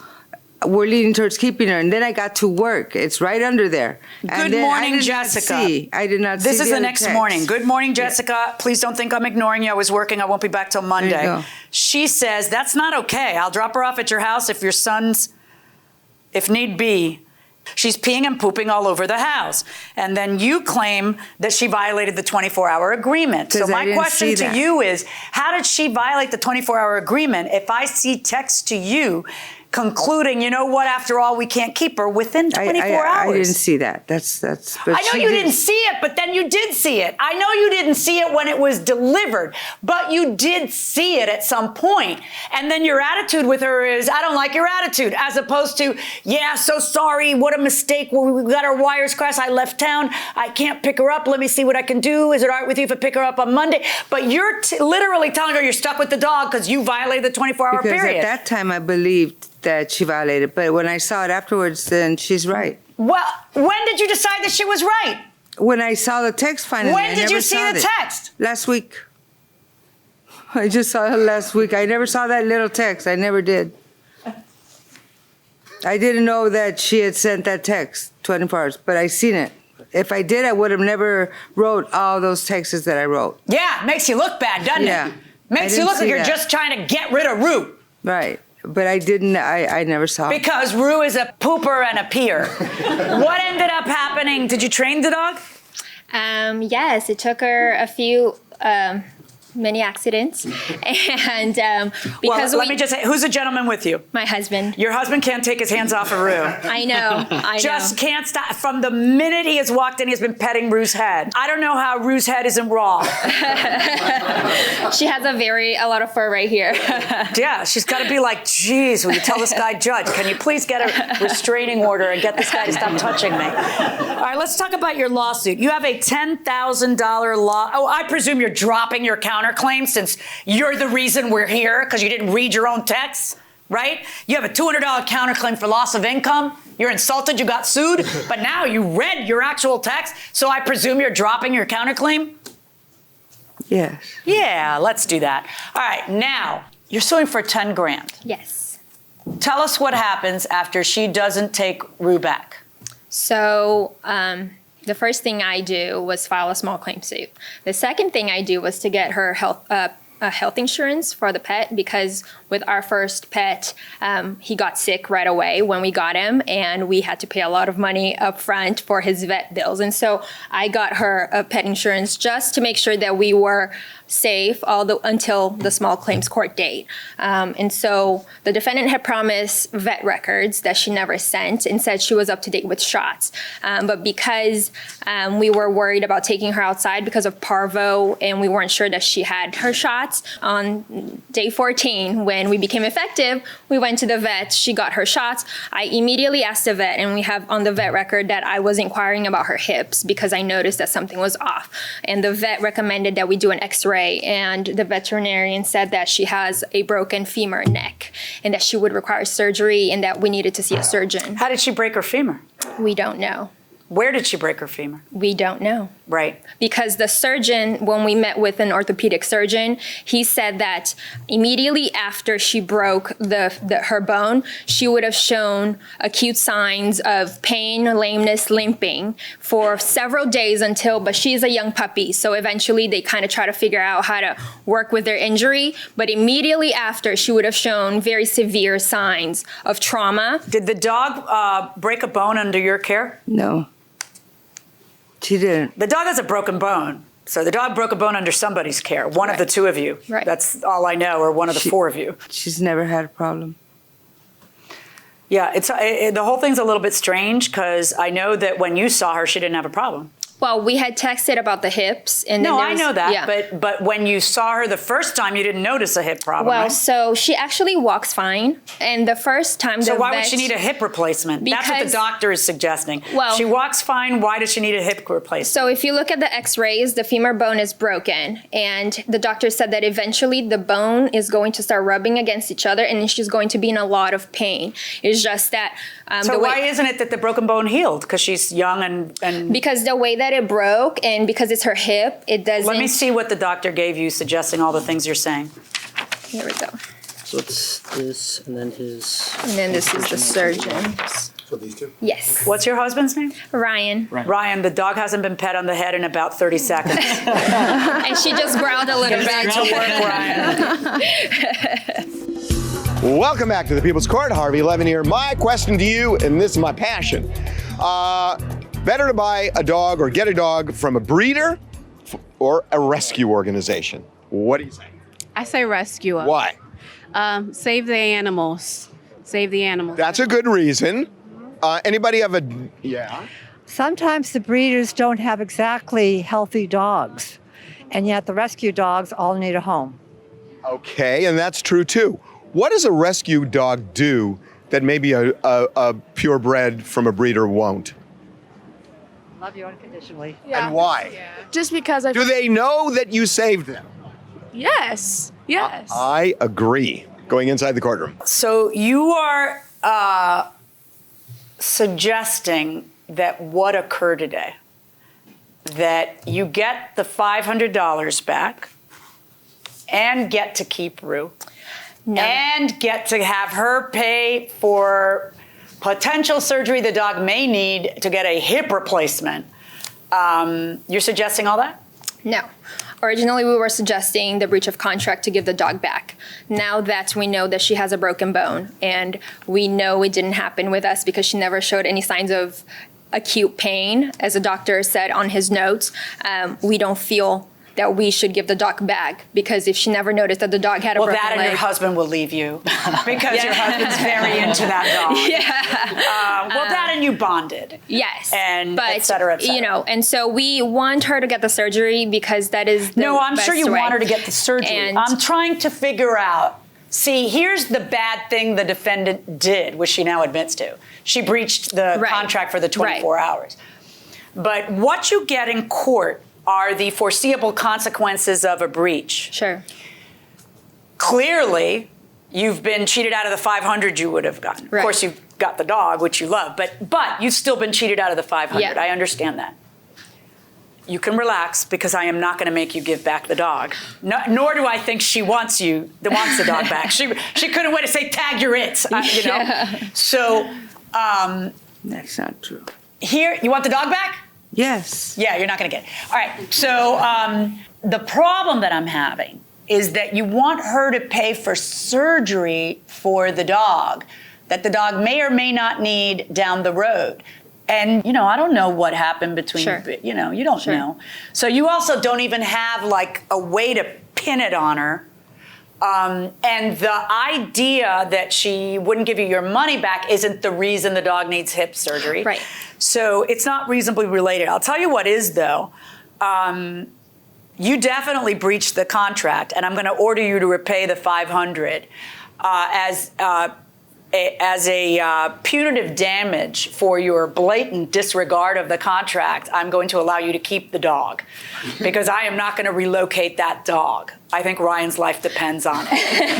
S9: we're leaning towards keeping her. And then I got to work. It's right under there.
S3: Good morning, Jessica.
S9: I did not see.
S3: This is the
S9: other
S3: next
S9: text.
S3: morning. Good morning, Jessica. Please don't think I'm ignoring you. I was working. I won't be back till
S9: There you
S3: Monday.
S9: go.
S3: She says, that's not okay. I'll drop her off at your house if your son's, if need be. She's peeing and pooping all over the house. And then you claim that she violated the 24-hour agreement. So
S9: 'Cause I
S3: my
S9: didn't
S3: question
S9: see
S3: to
S9: that.
S3: you is, how did she violate the 24-hour agreement if I see text to you concluding, you know what, after all, we can't keep her within 24 hours?
S9: I didn't see that. That's. But
S3: I know
S9: she
S3: you
S9: did.
S3: didn't see it, but then you did see it. I know you didn't see it when it was delivered, but you did see it at some point. And then your attitude with her is, I don't like your attitude, as opposed to, yeah, so sorry, what a mistake. We got our wires crossed. I left town. I can't pick her up. Let me see what I can do. Is it all right with you if I pick her up on Monday? But you're literally telling her you're stuck with the dog because you violated the 24-hour
S9: Because
S3: period.
S9: at that time I believed that she violated, but when I saw it afterwards, then she's right.
S3: Well, when did you decide that she was right?
S9: When I saw the text finally,
S3: When
S9: I
S3: did
S9: never
S3: you see
S9: saw
S3: the
S9: it.
S3: text?
S9: Last week. I just saw it last week. I never saw that little text. I never did. I didn't know that she had sent that text 24 hours, but I seen it. If I did, I would have never wrote all those texts that I wrote.
S3: Yeah, it makes you look bad, doesn't
S9: Yeah.
S3: it? Makes
S9: I
S3: you
S9: didn't
S3: look like
S9: see
S3: you're
S9: that.
S3: just trying to get rid of Rue.
S9: Right. But I didn't, I never saw it.
S3: Because Rue is a pooper and a peer. What ended up happening? Did you train the dog?
S8: Yes, it took her a few many accidents, and because
S3: well, let me just say, who's the gentleman with you?
S8: my husband.
S3: Your husband can't take his hands off of Rue.
S8: I know. I
S3: Just
S8: know.
S3: can't stop. From the minute he has walked in, he's been petting Rue's head. I don't know how Rue's head isn't raw.
S8: She has a lot of fur right here.
S3: Yeah, she's got to be like, geez, will you tell this guy, Judge, can you please get a restraining order and get this guy to stop touching me? All right, let's talk about your lawsuit. You have a $10,000 law. Oh, I presume you're dropping your counterclaim since you're the reason we're here because you didn't read your own texts, right? You have a $200 counterclaim for loss of income. You're insulted, you got sued, but now you read your actual text, so I presume you're dropping your counterclaim?
S9: Yes.
S3: Yeah, let's do that. All right, now, you're suing for 10 grand.
S8: Yes.
S3: Tell us what happens after she doesn't take Rue back.
S8: So the first thing I do was file a small claim suit. The second thing I do was to get her health insurance for the pet, because with our first pet, he got sick right away when we got him, and we had to pay a lot of money up front for his vet bills. And so I got her a pet insurance just to make sure that we were safe until the small claims court date. And so the defendant had promised vet records that she never sent and said she was up to date with shots. But because we were worried about taking her outside because of parvo and we weren't sure that she had her shots, on day 14, when we became effective, we went to the vet, she got her shots. I immediately asked the vet, and we have on the vet record that I was inquiring about her hips because I noticed that something was off. And the vet recommended that we do an x-ray, and the veterinarian said that she has a broken femur neck and that she would require surgery and that we needed to see a surgeon.
S3: How did she break her femur?
S8: We don't know.
S3: Where did she break her femur?
S8: We don't know.
S3: Right.
S8: Because the surgeon, when we met with an orthopedic surgeon, he said that immediately after she broke her bone, she would have shown acute signs of pain, lameness, limping for several days but she's a young puppy, so eventually they kind of try to figure out how to work with their injury. But immediately after, she would have shown very severe signs of trauma.
S3: Did the dog break a bone under your care?
S9: No. She didn't.
S3: The dog has a broken bone. So the dog broke a bone under somebody's care, one of the two of you.
S8: Right.
S3: That's all I know, or one of the four of you.
S9: She's never had a problem.
S3: Yeah, the whole thing's a little bit strange because I know that when you saw her, she didn't have a problem.
S8: Well, we had texted about the hips. And
S3: No,
S8: then
S3: I know that,
S8: yeah.
S3: but when you saw her the first time, you didn't notice a hip problem,
S8: Well,
S3: right?
S8: so she actually walks fine. And the first time
S3: So
S8: the
S3: why
S8: vet,
S3: would she need a hip replacement? That's what the
S8: Because-
S3: doctor is suggesting.
S8: Well-
S3: She walks fine. Why does she need a hip replacement?
S8: So if you look at the x-rays, the femur bone is broken. And the doctor said that eventually the bone is going to start rubbing against each other and she's going to be in a lot of pain. It's just that
S3: So why isn't it that the broken bone healed? Because she's young and...
S8: Because the way that it broke and because it's her hip, it doesn't...
S3: Let me see what the doctor gave you suggesting all the things you're saying.
S8: Here we go.
S10: So it's this, and then his.
S8: And then this is the surgeon.
S2: So these two?
S8: Yes.
S3: What's your husband's name?
S8: Ryan.
S3: Ryan, the dog hasn't been pet on the head in about 30 seconds.
S8: And she just growled a little
S3: Get back
S8: bit.
S3: to work, Ryan.
S11: Welcome back to the People's Court. Harvey Levin here. My question to you, and this is my passion. Better to buy a dog or get a dog from a breeder or a rescue organization? What do you say?
S12: I say rescue.
S11: Why?
S12: Save the animals. Save the animals.
S11: That's a good reason. Anybody have a, yeah?
S13: Sometimes the breeders don't have exactly healthy dogs, and yet the rescue dogs all need a home.
S11: Okay, and that's true too. What does a rescue dog do that maybe a purebred from a breeder won't?
S13: Love you unconditionally.
S11: And why?
S12: Just because
S11: Do they know that you saved them?
S12: Yes. Yes.
S11: I agree. Going inside the courtroom.
S3: So you are suggesting that what occurred today, that you get the $500 back and get to keep Rue and get to have her pay for potential surgery the dog may need to get a hip replacement. You're suggesting all that?
S8: No. Originally, we were suggesting the breach of contract to give the dog back. Now that we know that she has a broken bone and we know it didn't happen with us because she never showed any signs of acute pain, as the doctor said on his notes, we don't feel that we should give the dog back, because if she never noticed that the dog had a broken leg.
S3: Well, that and your husband will leave you because your husband's very into that dog.
S8: Yeah.
S3: Well, that and you bonded.
S8: Yes.
S3: And
S8: but,
S3: et cetera, et cetera.
S8: you know, and so we want her to get the surgery because that is the
S3: No, I'm
S8: best
S3: sure you
S8: way.
S3: want her to get the surgery.
S8: And
S3: I'm trying to figure out. See, here's the bad thing the defendant did, which she now admits to. She breached the contract for the 24 hours. But what you get in court are the foreseeable consequences of a breach.
S8: Sure.
S3: Clearly, you've been cheated out of the 500 you would have gotten. Of course, you've got the dog, which you love, but you've still been cheated out of the 500.
S8: Yeah.
S3: I understand that. You can relax, because I am not going to make you give back the dog. No, nor do I think she wants the dog back. She couldn't wait to say, tag your it, you know?
S8: Yeah.
S3: So.
S9: That's not true.
S3: Here, you want the dog back?
S9: Yes.
S3: Yeah, you're not going to get it. All right. So the problem that I'm having is that you want her to pay for surgery for the dog that the dog may or may not need down the road. And, you know, I don't know what happened between, you know, you don't know. So you also don't even have like a way to pin it on her. And the idea that she wouldn't give you your money back isn't the reason the dog needs hip surgery.
S8: Right.
S3: So it's not reasonably related. I'll tell you what is, though. You definitely breached the contract, and I'm going to order you to repay the $500 as a punitive damage for your blatant disregard of the contract. I'm going to allow you to keep the dog, because I am not going to relocate that dog. I think Ryan's life depends on it,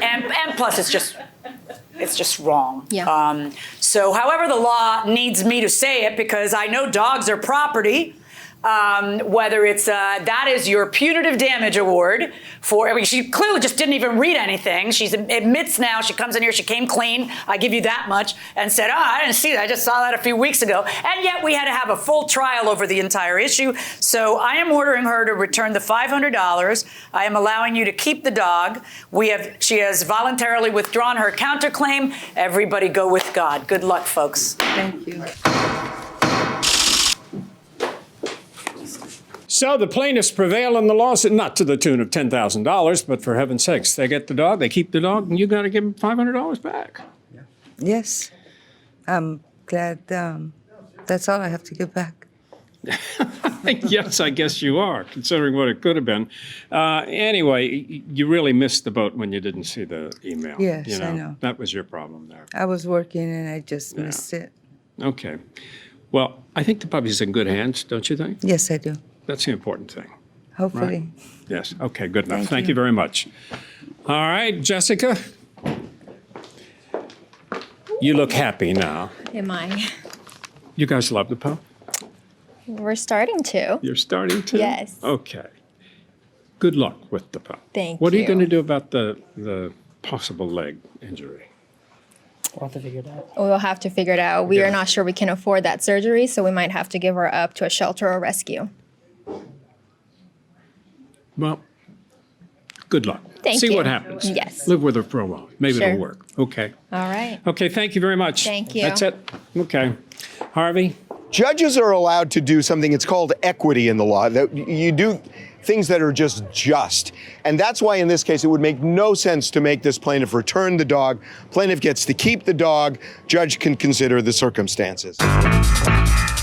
S3: and plus it's just wrong.
S8: Yeah.
S3: So, however, the law needs me to say it, because I know dogs are property. Whether it's that is your punitive damage award for. I mean, she clearly just didn't even read anything. She admits now. She comes in here. She came clean. I give you that much, and said, "Oh, I didn't see that. I just saw that a few weeks ago." And yet we had to have a full trial over the entire issue. So I am ordering her to return the $500. I am allowing you to keep the dog. She has voluntarily withdrawn her counterclaim. Everybody go with God. Good luck, folks.
S9: Thank you.
S6: So the plaintiffs prevail in the lawsuit, not to the tune of $10,000, but for heaven's sakes, they get the dog, they keep the dog, and you got to give them $500 back.
S9: Yes. I'm glad that's all I have to give back.
S6: Yes, I guess you are, considering what it could have been. Anyway, you really missed the boat when you didn't see the email.
S9: Yes,
S6: you
S9: I know.
S6: That was your problem there.
S9: I was working and I just missed it.
S6: Okay. Well, I think the puppy's in good hands, don't you think?
S9: Yes, I do.
S6: That's the important thing.
S9: Hopefully.
S6: Right? Yes. Okay, good enough.
S9: Thank
S6: Thank
S9: you.
S6: you very much. All right, Jessica. You look happy now.
S8: Am I?
S6: You guys love the pup?
S8: We're starting to.
S6: You're starting to?
S8: Yes.
S6: Okay. Good luck with the pup.
S8: Thank
S6: What are you
S8: you.
S6: going to do about the possible leg injury?
S10: We'll have to figure it out.
S8: We'll have to figure it out. We are not sure we can afford that surgery, so we might have to give her up to a shelter or rescue.
S6: Well, good luck.
S8: Thank
S6: See
S8: you.
S6: what happens.
S8: Yes.
S6: Live with her for a while. Maybe
S8: Sure.
S6: it'll work. Okay.
S8: All right.
S6: Okay, thank you very much.
S8: Thank you.
S6: That's it. Okay. Harvey?
S11: Judges are allowed to do something, it's called equity in the law, that you do things that are just. And that's why in this case it would make no sense to make this plaintiff return the dog. Plaintiff gets to keep the dog. Judge can consider the circumstances.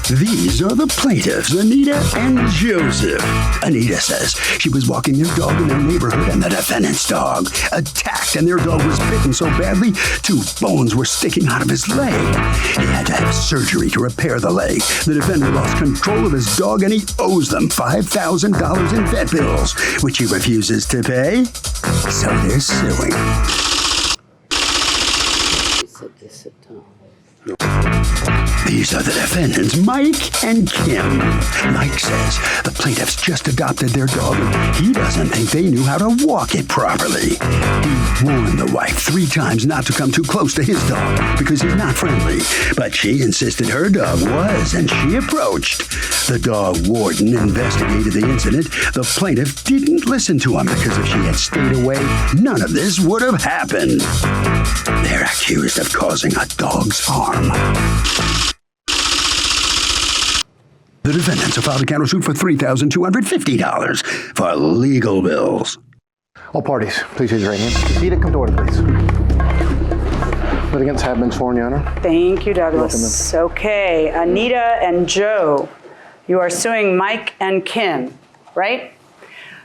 S1: These are the plaintiffs, Anita and Joseph. Anita says she was walking their dog in their neighborhood and the defendant's dog attacked, and their dog was bitten so badly 2 bones were sticking out of his leg. He had to have surgery to repair the leg. The defendant lost control of his dog and he owes them $5,000 in vet bills, which he refuses to pay. So they're suing. These are the defendants, Mike and Kim. Mike says the plaintiffs just adopted their dog and he doesn't think they knew how to walk it properly. He warned the wife 3 times not to come too close to his dog because he's not friendly. But she insisted her dog was, and she approached. The dog warden investigated the incident. The plaintiff didn't listen to him because if she had stayed away, none of this would have happened. They're accused of causing a dog's harm. The defendants have filed a countersuit for $3,250 for legal bills.
S2: All parties, please raise your right hand. Be seated. Come to order, please. Litigants have been sworn, Your Honor.
S3: Thank you, Douglas. Okay, Anita and Joe, you are suing Mike and Kim, right?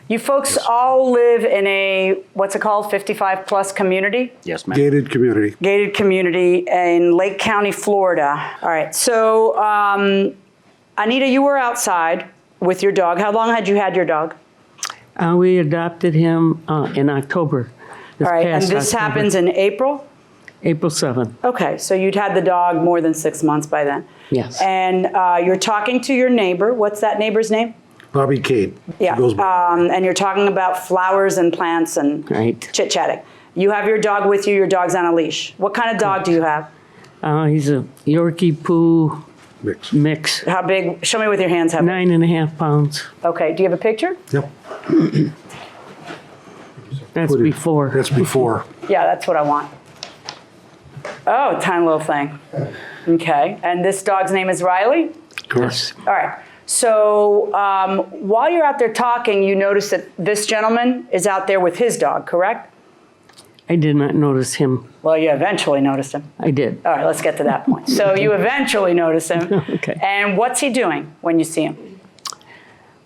S3: You folks all live in a, what's it called, 55-plus community?
S14: Yes, ma'am.
S15: Gated community.
S3: Gated community in Lake County, Florida. All right, so Anita, you were outside with your dog. How long had you had your dog?
S16: We adopted him in October.
S3: All right, and this
S16: October.
S3: happens in April?
S16: April 7th.
S3: Okay, so you'd had the dog more than 6 months by then.
S16: Yes.
S3: And you're talking to your neighbor. What's that neighbor's name?
S15: Bobby Cade.
S3: Yeah, and you're talking about flowers and plants and chit-chatting. You have your dog with you. Your dog's on a leash. What kind of dog do you have?
S16: He's a Yorkie Poo mix.
S3: How big? Show me with your hands. How big?
S16: 9.5 pounds.
S3: Okay, do you have a picture?
S15: Yep.
S16: That's before.
S15: That's before.
S3: Yeah, that's what I want. Oh, tiny little thing. Okay, and this dog's name is Riley?
S15: Correct.
S3: All right. So while you're out there talking, you notice that this gentleman is out there with his dog, correct?
S16: I did not notice him.
S3: Well, you eventually noticed him.
S16: I did.
S3: All right, let's get to that point. So you eventually notice him.
S16: Okay.
S3: And what's he doing when you see him?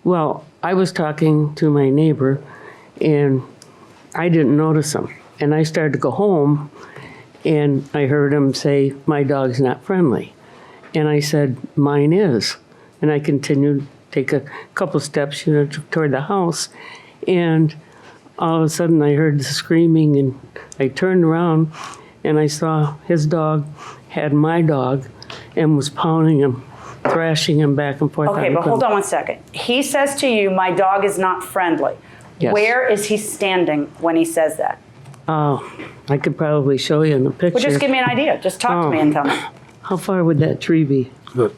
S16: Well, I was talking to my neighbor, and I didn't notice him. And I started to go home, and I heard him say, "My dog's not friendly." And I said, "Mine is." And I continued to take a couple steps, toward the house. And all of a sudden I heard the screaming, and I turned around and I saw his dog had my dog and was pounding him, thrashing him back and forth.
S3: Okay, but hold on one second. He says to you, "My dog is not friendly."
S16: Yes.
S3: Where is he standing when he says that?
S16: I could probably show you in the picture.
S3: Well, just give me an idea. Just talk to me and tell me.
S16: How far would that tree be?
S15: Good.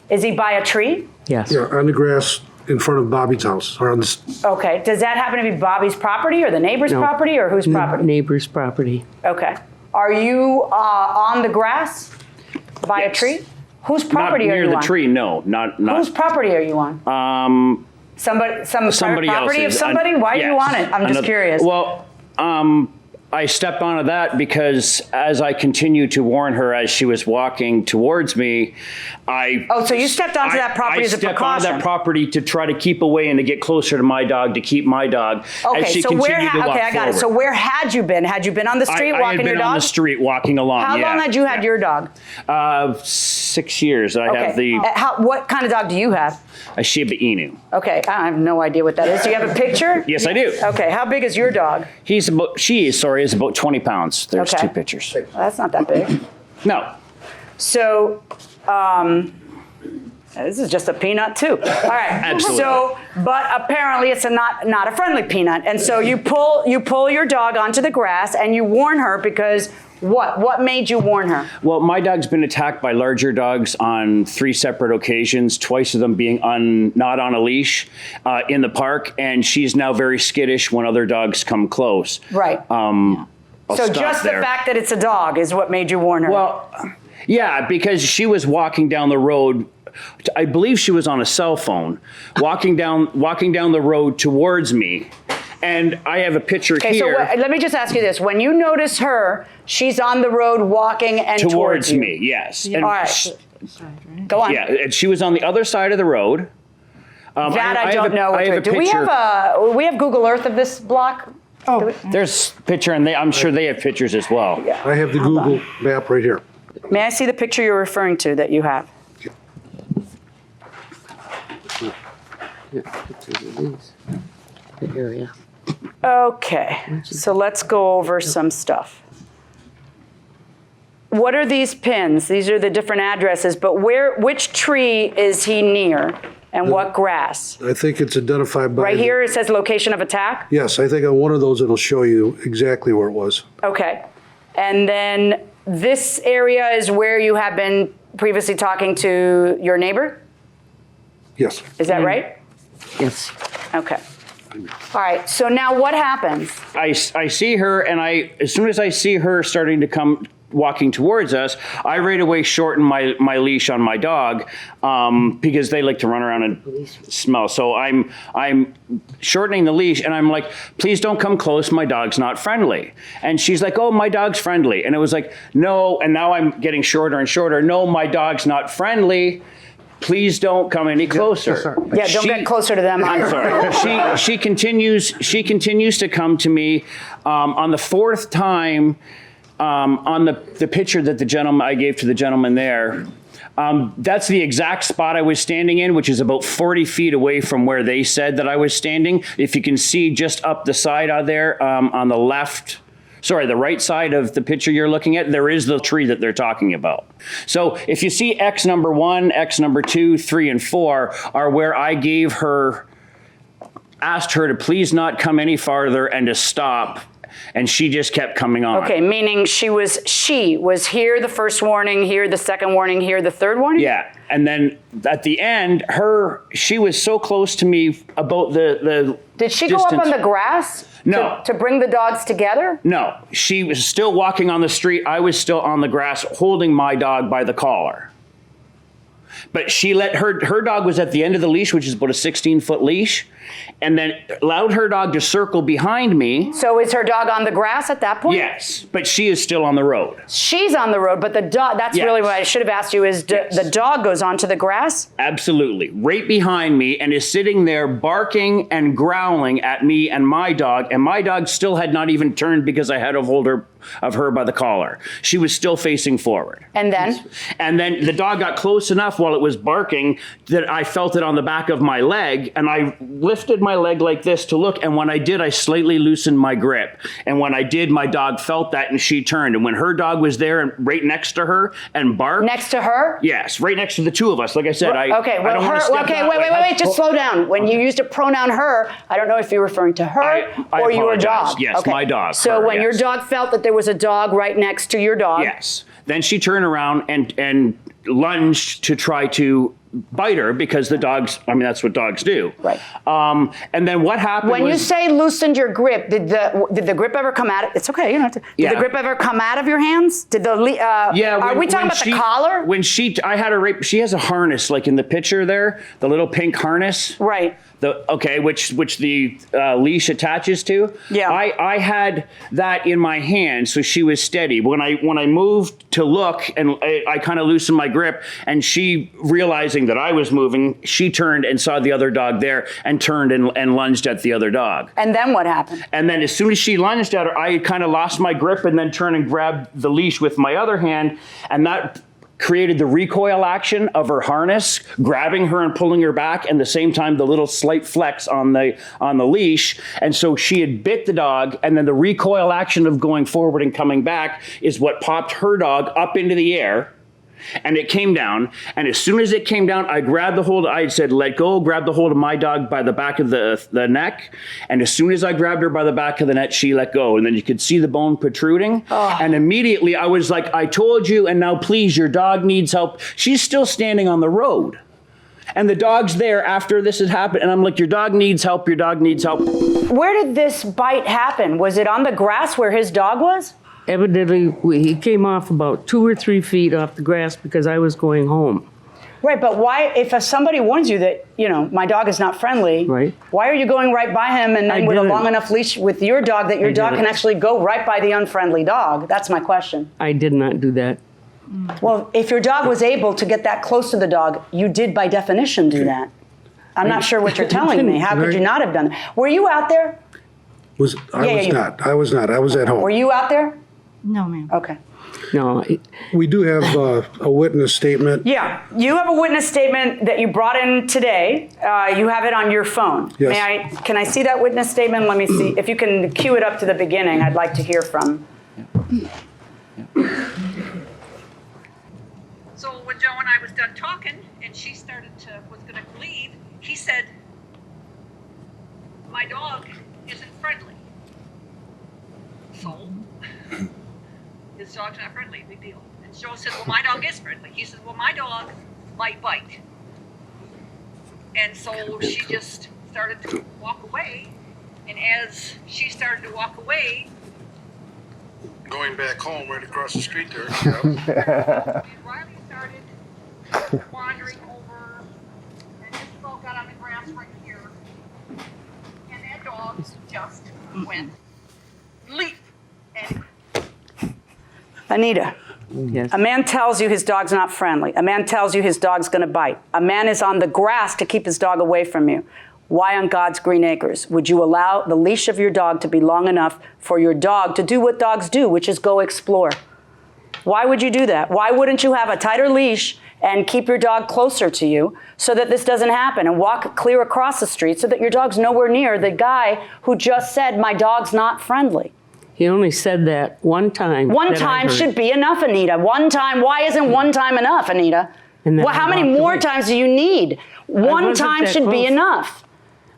S3: Is he by a tree?
S16: Yes.
S15: Yeah, on the grass in front of Bobby's house. Or on the,
S3: Okay. Does that happen to be Bobby's property or the neighbor's
S16: No.
S3: property or whose property?
S16: Neighbor's property.
S3: Okay. Are you on the grass by a tree? Whose property
S14: Not
S3: are
S14: near
S3: you
S14: the
S3: on?
S14: tree, no. Not.
S3: Whose property are you on? Some
S14: Somebody
S3: property
S14: else's.
S3: of somebody? Why are you on it? I'm just curious.
S14: Well, I stepped onto that because as I continued to warn her as she was walking towards me,
S3: so you stepped onto that property as a
S14: I stepped
S3: precaution?
S14: onto that property to try to keep away and to get closer to my dog, to keep my dog as she
S3: so
S14: continued to walk
S3: I got
S14: forward.
S3: it. So where had you been? Had you been on the street
S14: I
S3: walking
S14: had
S3: your
S14: been
S3: dog?
S14: on the street walking along.
S3: How long had you had your dog?
S14: 6 years. I have the
S3: What kind of dog do you have?
S14: a Shiba Inu.
S3: Okay, I have no idea what that is. Do you have a picture?
S14: Yes, I do.
S3: Okay, how big is your dog?
S14: She is about 20 pounds. There's
S3: Okay.
S14: 2 pictures.
S3: Well, that's not that big.
S14: No.
S3: So, This is just a peanut too. All right.
S14: Absolutely.
S3: So, but apparently it's not a friendly peanut, and so you pull your dog onto the grass and you warn her because what? What made you warn her?
S14: Well, my dog's been attacked by larger dogs on 3 separate occasions, twice of them being not on a leash in the park, and she's now very skittish when other dogs come close.
S3: Right. So just the fact that it's a dog is what made you warn her.
S14: Well, yeah, because she was walking down the road. I believe she was on a cell phone, walking down the road towards me. And I have a picture
S3: okay,
S14: here.
S3: Okay, so let me just ask you this. When you notice her, she's on the road walking and towards you.
S14: me, yes.
S3: And all right. Go on.
S14: Yeah, and she was on the other side of the road.
S3: I don't know. Do we have Google Earth of this block?
S14: Oh, there's a picture, and I'm sure they have pictures as well.
S3: Yeah.
S15: I have the Google map right here.
S3: May I see the picture you're referring to that you have?
S16: The area.
S3: Okay, so let's go over some stuff. What are these pins? These are the different addresses, but which tree is he near and what grass?
S15: I think it's identified by...
S3: Right here it says location of attack?
S15: Yes, I think on one of those it'll show you exactly where it was.
S3: Okay, and then this area is where you have been previously talking to your neighbor?
S15: Yes.
S3: Is that right?
S16: Yes.
S3: Okay. All right, so now what happens?
S14: I see her, and as soon as I see her starting to come walking towards us, I right away shorten my leash on my dog because they like to run around and smell. So I'm shortening the leash, and I'm like, please don't come close, my dog's not friendly. And she's like, oh, my dog's friendly. And it was like, no, and now I'm getting shorter and shorter. No, my dog's not friendly. Please don't come any closer.
S3: Yeah, don't get closer to them.
S14: I'm sorry. She continues to come to me on the 4th time on the picture that I gave to the gentleman there. That's the exact spot I was standing in, which is about 40 feet away from where they said that I was standing. If you can see just up the side out there on the the right side of the picture you're looking at, there is the tree that they're talking about. So if you see X number 1, X number 2, 3, and 4 are where I asked her to please not come any farther and to stop, and she just kept coming on.
S3: Okay, meaning she was here the first warning, here the second warning, here the third warning?
S14: Yeah, and then at the end, she was so close to me about the
S3: Did she
S14: distance.
S3: go up on the grass?
S14: No.
S3: To bring the dogs together?
S14: No, she was still walking on the street. I was still on the grass holding my dog by the collar. But she let her dog was at the end of the leash, which is about a 16-foot leash, and then allowed her dog to circle behind me.
S3: So is her dog on the grass at that point?
S14: Yes, but she is still on the road.
S3: She's on the road, but the dog, that's really what I should have asked you, is the dog goes onto the grass?
S14: Absolutely, right behind me, and is sitting there barking and growling at me and my dog still had not even turned because I had a hold of her by the collar. She was still facing forward.
S3: And then?
S14: And then the dog got close enough while it was barking that I felt it on the back of my leg, and I lifted my leg like this to look, and when I did, I slightly loosened my grip. And when I did, my dog felt that, and she turned. And when her dog was there and right next to her and barked.
S3: Next to her?
S14: Yes, right next to the two of us. Like I said, wait,
S3: just slow down. When you used a pronoun her, I don't know if you're referring to her or your dog.
S14: Yes, my dog.
S3: So when your dog felt that there was a dog right next to your dog.
S14: Yes. Then she turned around and lunged to try to bite her because that's what dogs do.
S3: Right.
S14: And then what happened
S3: when you say loosened your grip, did the grip ever come out? It's okay. You don't have to. Did the grip ever come out of your hands? Did the are we talking about the collar?
S14: When I had her right, she has a harness like in the picture there, the little pink harness.
S3: Right.
S14: Which the leash attaches to.
S3: Yeah.
S14: I had that in my hand, so she was steady. When I moved to look, and I kind of loosened my grip, and she, realizing that I was moving, she turned and saw the other dog there, and turned and lunged at the other dog.
S3: And then what happened?
S14: And then as soon as she lunged at her, I kind of lost my grip, and then turned and grabbed the leash with my other hand, and that created the recoil action of her harness, grabbing her and pulling her back, and at the same time the little slight flex on the leash. And so she had bit the dog, and then the recoil action of going forward and coming back is what popped her dog up into the air. And it came down, and as soon as it came down, I said, let go, grabbed the hold of my dog by the back of the neck, and as soon as I grabbed her by the back of the neck, she let go, and then you could see the bone protruding, and immediately I was like, I told you, and now please, your dog needs help. She's still standing on the road, and the dog's there after this had happened, and I'm like, your dog needs help, your dog needs help.
S3: Where did this bite happen? Was it on the grass where his dog was?
S16: Evidently, he came off about 2 or 3 feet off the grass because I was going home.
S3: Right, but why, if somebody warns you that, my dog is not friendly,
S16: right,
S3: why are you going right by him and then with a long enough leash with your dog that your dog can actually go right by the unfriendly dog? That's my question.
S16: I did not do that.
S3: Well, if your dog was able to get that close to the dog, you did by definition do that. I'm not sure what you're telling me. How could you not have done that? Were you out there?
S15: I was not. I was at home.
S3: Were you out there?
S13: No, ma'am.
S3: Okay.
S16: No.
S15: We do have a witness statement.
S3: Yeah, you have a witness statement that you brought in today. You have it on your phone.
S15: Yes.
S3: Can I see that witness statement? Let me see. If you can cue it up to the beginning, I'd like to hear from.
S17: So when Joe and I was done talking and she was going to leave, he said, my dog isn't friendly. So his dog's not friendly, big deal. And Joe said, well, my dog is friendly. He said, well, my dog might bite. And so she just started to walk away. And as she started to walk away,
S15: Going back home right across the street there.
S17: and Riley started wandering over, and Isabel got on the grass right here. And that dog just went leap. And
S3: Anita,
S16: yes.
S3: A man tells you his dog's not friendly. A man tells you his dog's going to bite. A man is on the grass to keep his dog away from you. Why on God's green acres would you allow the leash of your dog to be long enough for your dog to do what dogs do, which is go explore? Why would you do that? Why wouldn't you have a tighter leash and keep your dog closer to you so that this doesn't happen, and walk clear across the street so that your dog's nowhere near the guy who just said, my dog's not friendly?
S16: He only said that one time.
S3: One time should be enough, Anita. One time. Why isn't one time enough, Anita? Well, how many more times do you need? One time should be enough.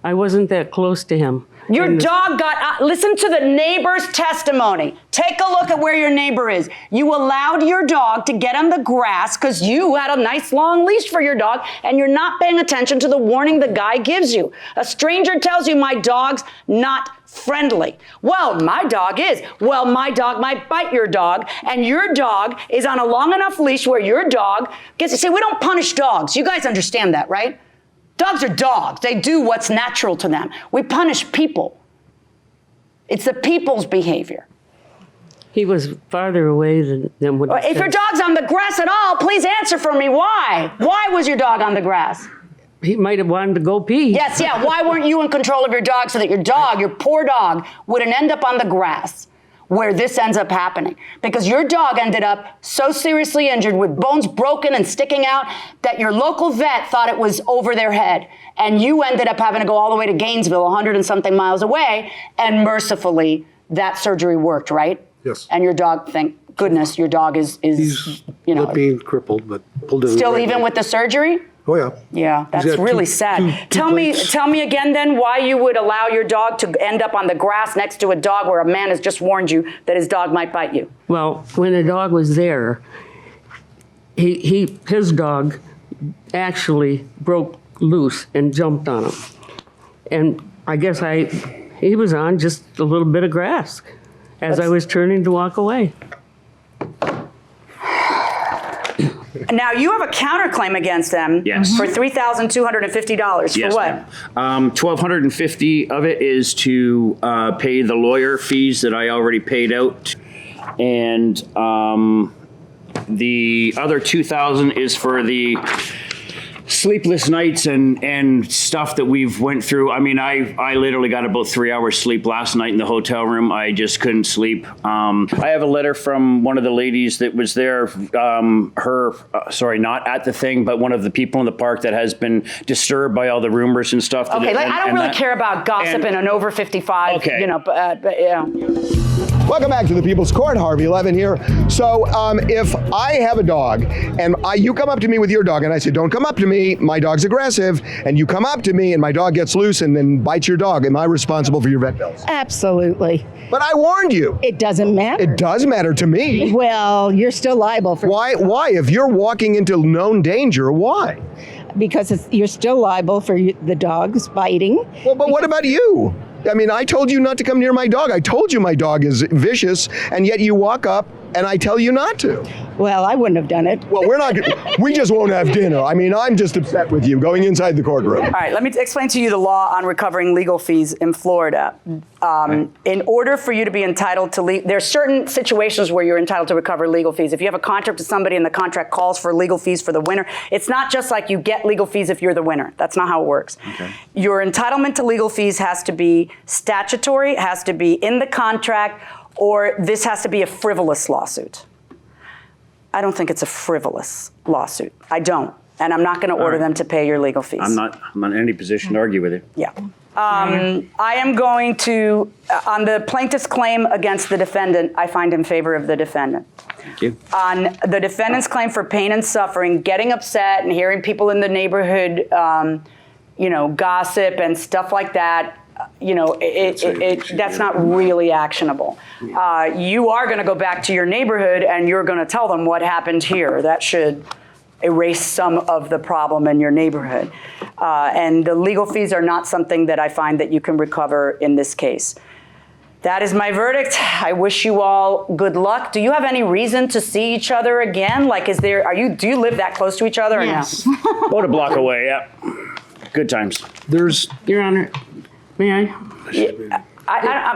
S16: I wasn't that close to him.
S3: Your dog got, listen to the neighbor's testimony. Take a look at where your neighbor is. You allowed your dog to get on the grass because you had a nice long leash for your dog and you're not paying attention to the warning the guy gives you. A stranger tells you my dog's not friendly. Well, my dog is. Well, my dog might bite your dog, and your dog is on a long enough leash where your dog gets to say, we don't punish dogs. You guys understand that, right? Dogs are dogs. They do what's natural to them. We punish people. It's the people's behavior.
S16: He was farther away than what he
S3: If
S16: said.
S3: your dog's on the grass at all, please answer for me. Why? Why was your dog on the grass?
S16: He might have wanted to go pee.
S3: Yes, yeah. Why weren't you in control of your dog so that your dog, your poor dog, wouldn't end up on the grass where this ends up happening? Because your dog ended up so seriously injured with bones broken and sticking out that your local vet thought it was over their head. And you ended up having to go all the way to Gainesville, 100 and something miles away. And mercifully, that surgery worked, right?
S15: Yes.
S3: And your dog, thank goodness, your dog is
S15: He's not being crippled, but pulled in.
S3: still even with the surgery?
S15: Oh, yeah.
S3: Yeah, that's
S15: got
S3: really
S15: two
S3: sad. Tell me again then why you would allow your dog to end up on the grass next to a dog where a man has just warned you that his dog might bite you.
S16: Well, when the dog was there, his dog actually broke loose and jumped on him. And I guess he was on just a little bit of grass as I was turning to walk away.
S3: Now, you have a counterclaim against them for $3,250.
S14: Yes,
S3: for what?
S14: ma'am. $1,250 of it is to pay the lawyer fees that I already paid out. And the other $2,000 is for the sleepless nights and stuff that we've went through. I mean, I literally got about 3 hours sleep last night in the hotel room. I just couldn't sleep. I have a letter from one of the ladies that was there, not at the thing, but one of the people in the park that has been disturbed by all the rumors and stuff.
S3: Okay, I don't really care about gossip and an over 55,
S14: Okay.
S3: but
S11: Welcome back to the People's Court. Harvey Levin here. So if I have a dog and you come up to me with your dog and I say, don't come up to me, my dog's aggressive, and you come up to me and my dog gets loose and then bites your dog, am I responsible for your vet bills?
S18: Absolutely.
S11: But I warned you.
S18: It doesn't matter.
S11: It does matter to me.
S18: Well, you're still liable for
S11: Why? If you're walking into known danger, why?
S18: Because you're still liable for the dogs biting.
S11: Well, but what about you? I mean, I told you not to come near my dog. I told you my dog is vicious, and yet you walk up and I tell you not to.
S18: Well, I wouldn't have done it.
S11: Well, we just won't have dinner. I mean, I'm just upset with you going inside the courtroom.
S3: All right, let me explain to you the law on recovering legal fees in Florida. In order for you to be entitled to there are certain situations where you're entitled to recover legal fees. If you have a contract with somebody and the contract calls for legal fees for the winner, it's not just like you get legal fees if you're the winner. That's not how it works. Okay. Your entitlement to legal fees has to be statutory, it has to be in the contract, or this has to be a frivolous lawsuit. I don't think it's a frivolous lawsuit. I don't. And I'm not going to order them to pay your legal fees.
S14: I'm not in any position to argue with you.
S3: Yeah. I am going to, on the plaintiff's claim against the defendant, I find in favor of the defendant.
S14: Thank you.
S3: On the defendant's claim for pain and suffering, getting upset and hearing people in the neighborhood, gossip and stuff like that, that's not really actionable. You are going to go back to your neighborhood and you're going to tell them what happened here. That should erase some of the problem in your neighborhood. And the legal fees are not something that I find that you can recover in this case. That is my verdict. I wish you all good luck. Do you have any reason to see each other again? Like, do you live that close to each other?
S14: Yes. Or no? About a block away, yeah. Good times.
S16: Your Honor, may I?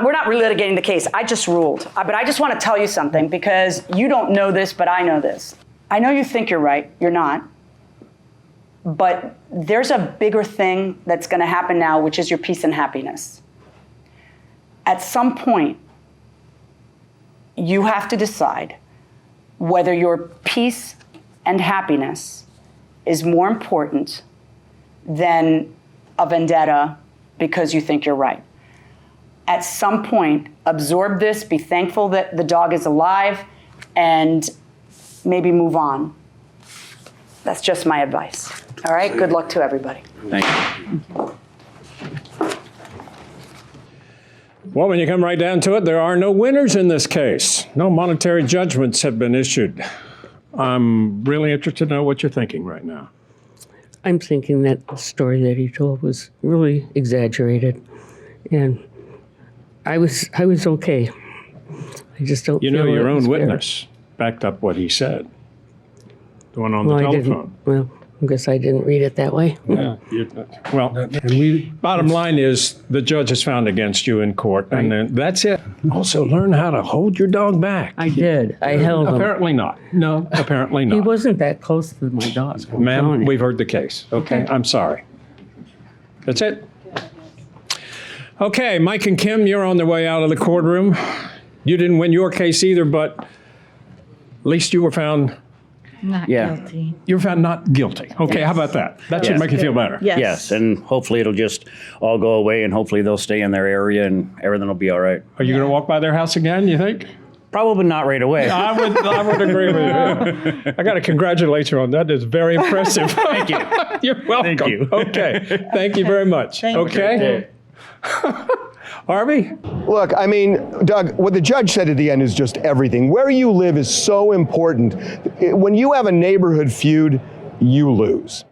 S3: We're not relitigating the case. I just ruled. But I just want to tell you something because you don't know this, but I know this. I know you think you're right. You're not. But there's a bigger thing that's going to happen now, which is your peace and happiness. At some point, you have to decide whether your peace and happiness is more important than a vendetta because you think you're right. At some point, absorb this, be thankful that the dog is alive, and maybe move on. That's just my advice. All right, good luck to everybody.
S14: Thank you.
S6: Well, when you come right down to it, there are no winners in this case. No monetary judgments have been issued. I'm really interested to know what you're thinking right now.
S16: I'm thinking that the story that he told was really exaggerated, and I was okay. I just don't.
S6: You know, your own witness backed up what he said. The one on the telephone.
S16: Well, I guess I didn't read it that way.
S6: Yeah. Bottom line is the judge has found against you in court, and then that's it. Also, learn how to hold your dog back.
S16: I did. I held him.
S6: Apparently not. No, apparently not.
S16: He wasn't that close to my dog.
S6: Ma'am, we've heard the case. Okay, I'm sorry. That's it. Okay, Mike and Kim, you're on the way out of the courtroom. You didn't win your case either, but at least you were found
S12: not guilty.
S6: You were found not guilty. Okay, how about that? That should make you feel better.
S14: Yes, and hopefully it'll just all go away, and hopefully they'll stay in their area, and everything will be all right.
S6: Are you going to walk by their house again, you think?
S14: Probably not right away.
S6: I would agree with you. I got to congratulate you on that. It's very impressive.
S14: Thank you.
S6: You're welcome.
S14: Thank you.
S6: Okay. Thank you very much. Okay. Harvey?
S11: Look, I mean, Doug, what the judge said at the end is just everything. Where you live is so important. When you have a neighborhood feud, you lose.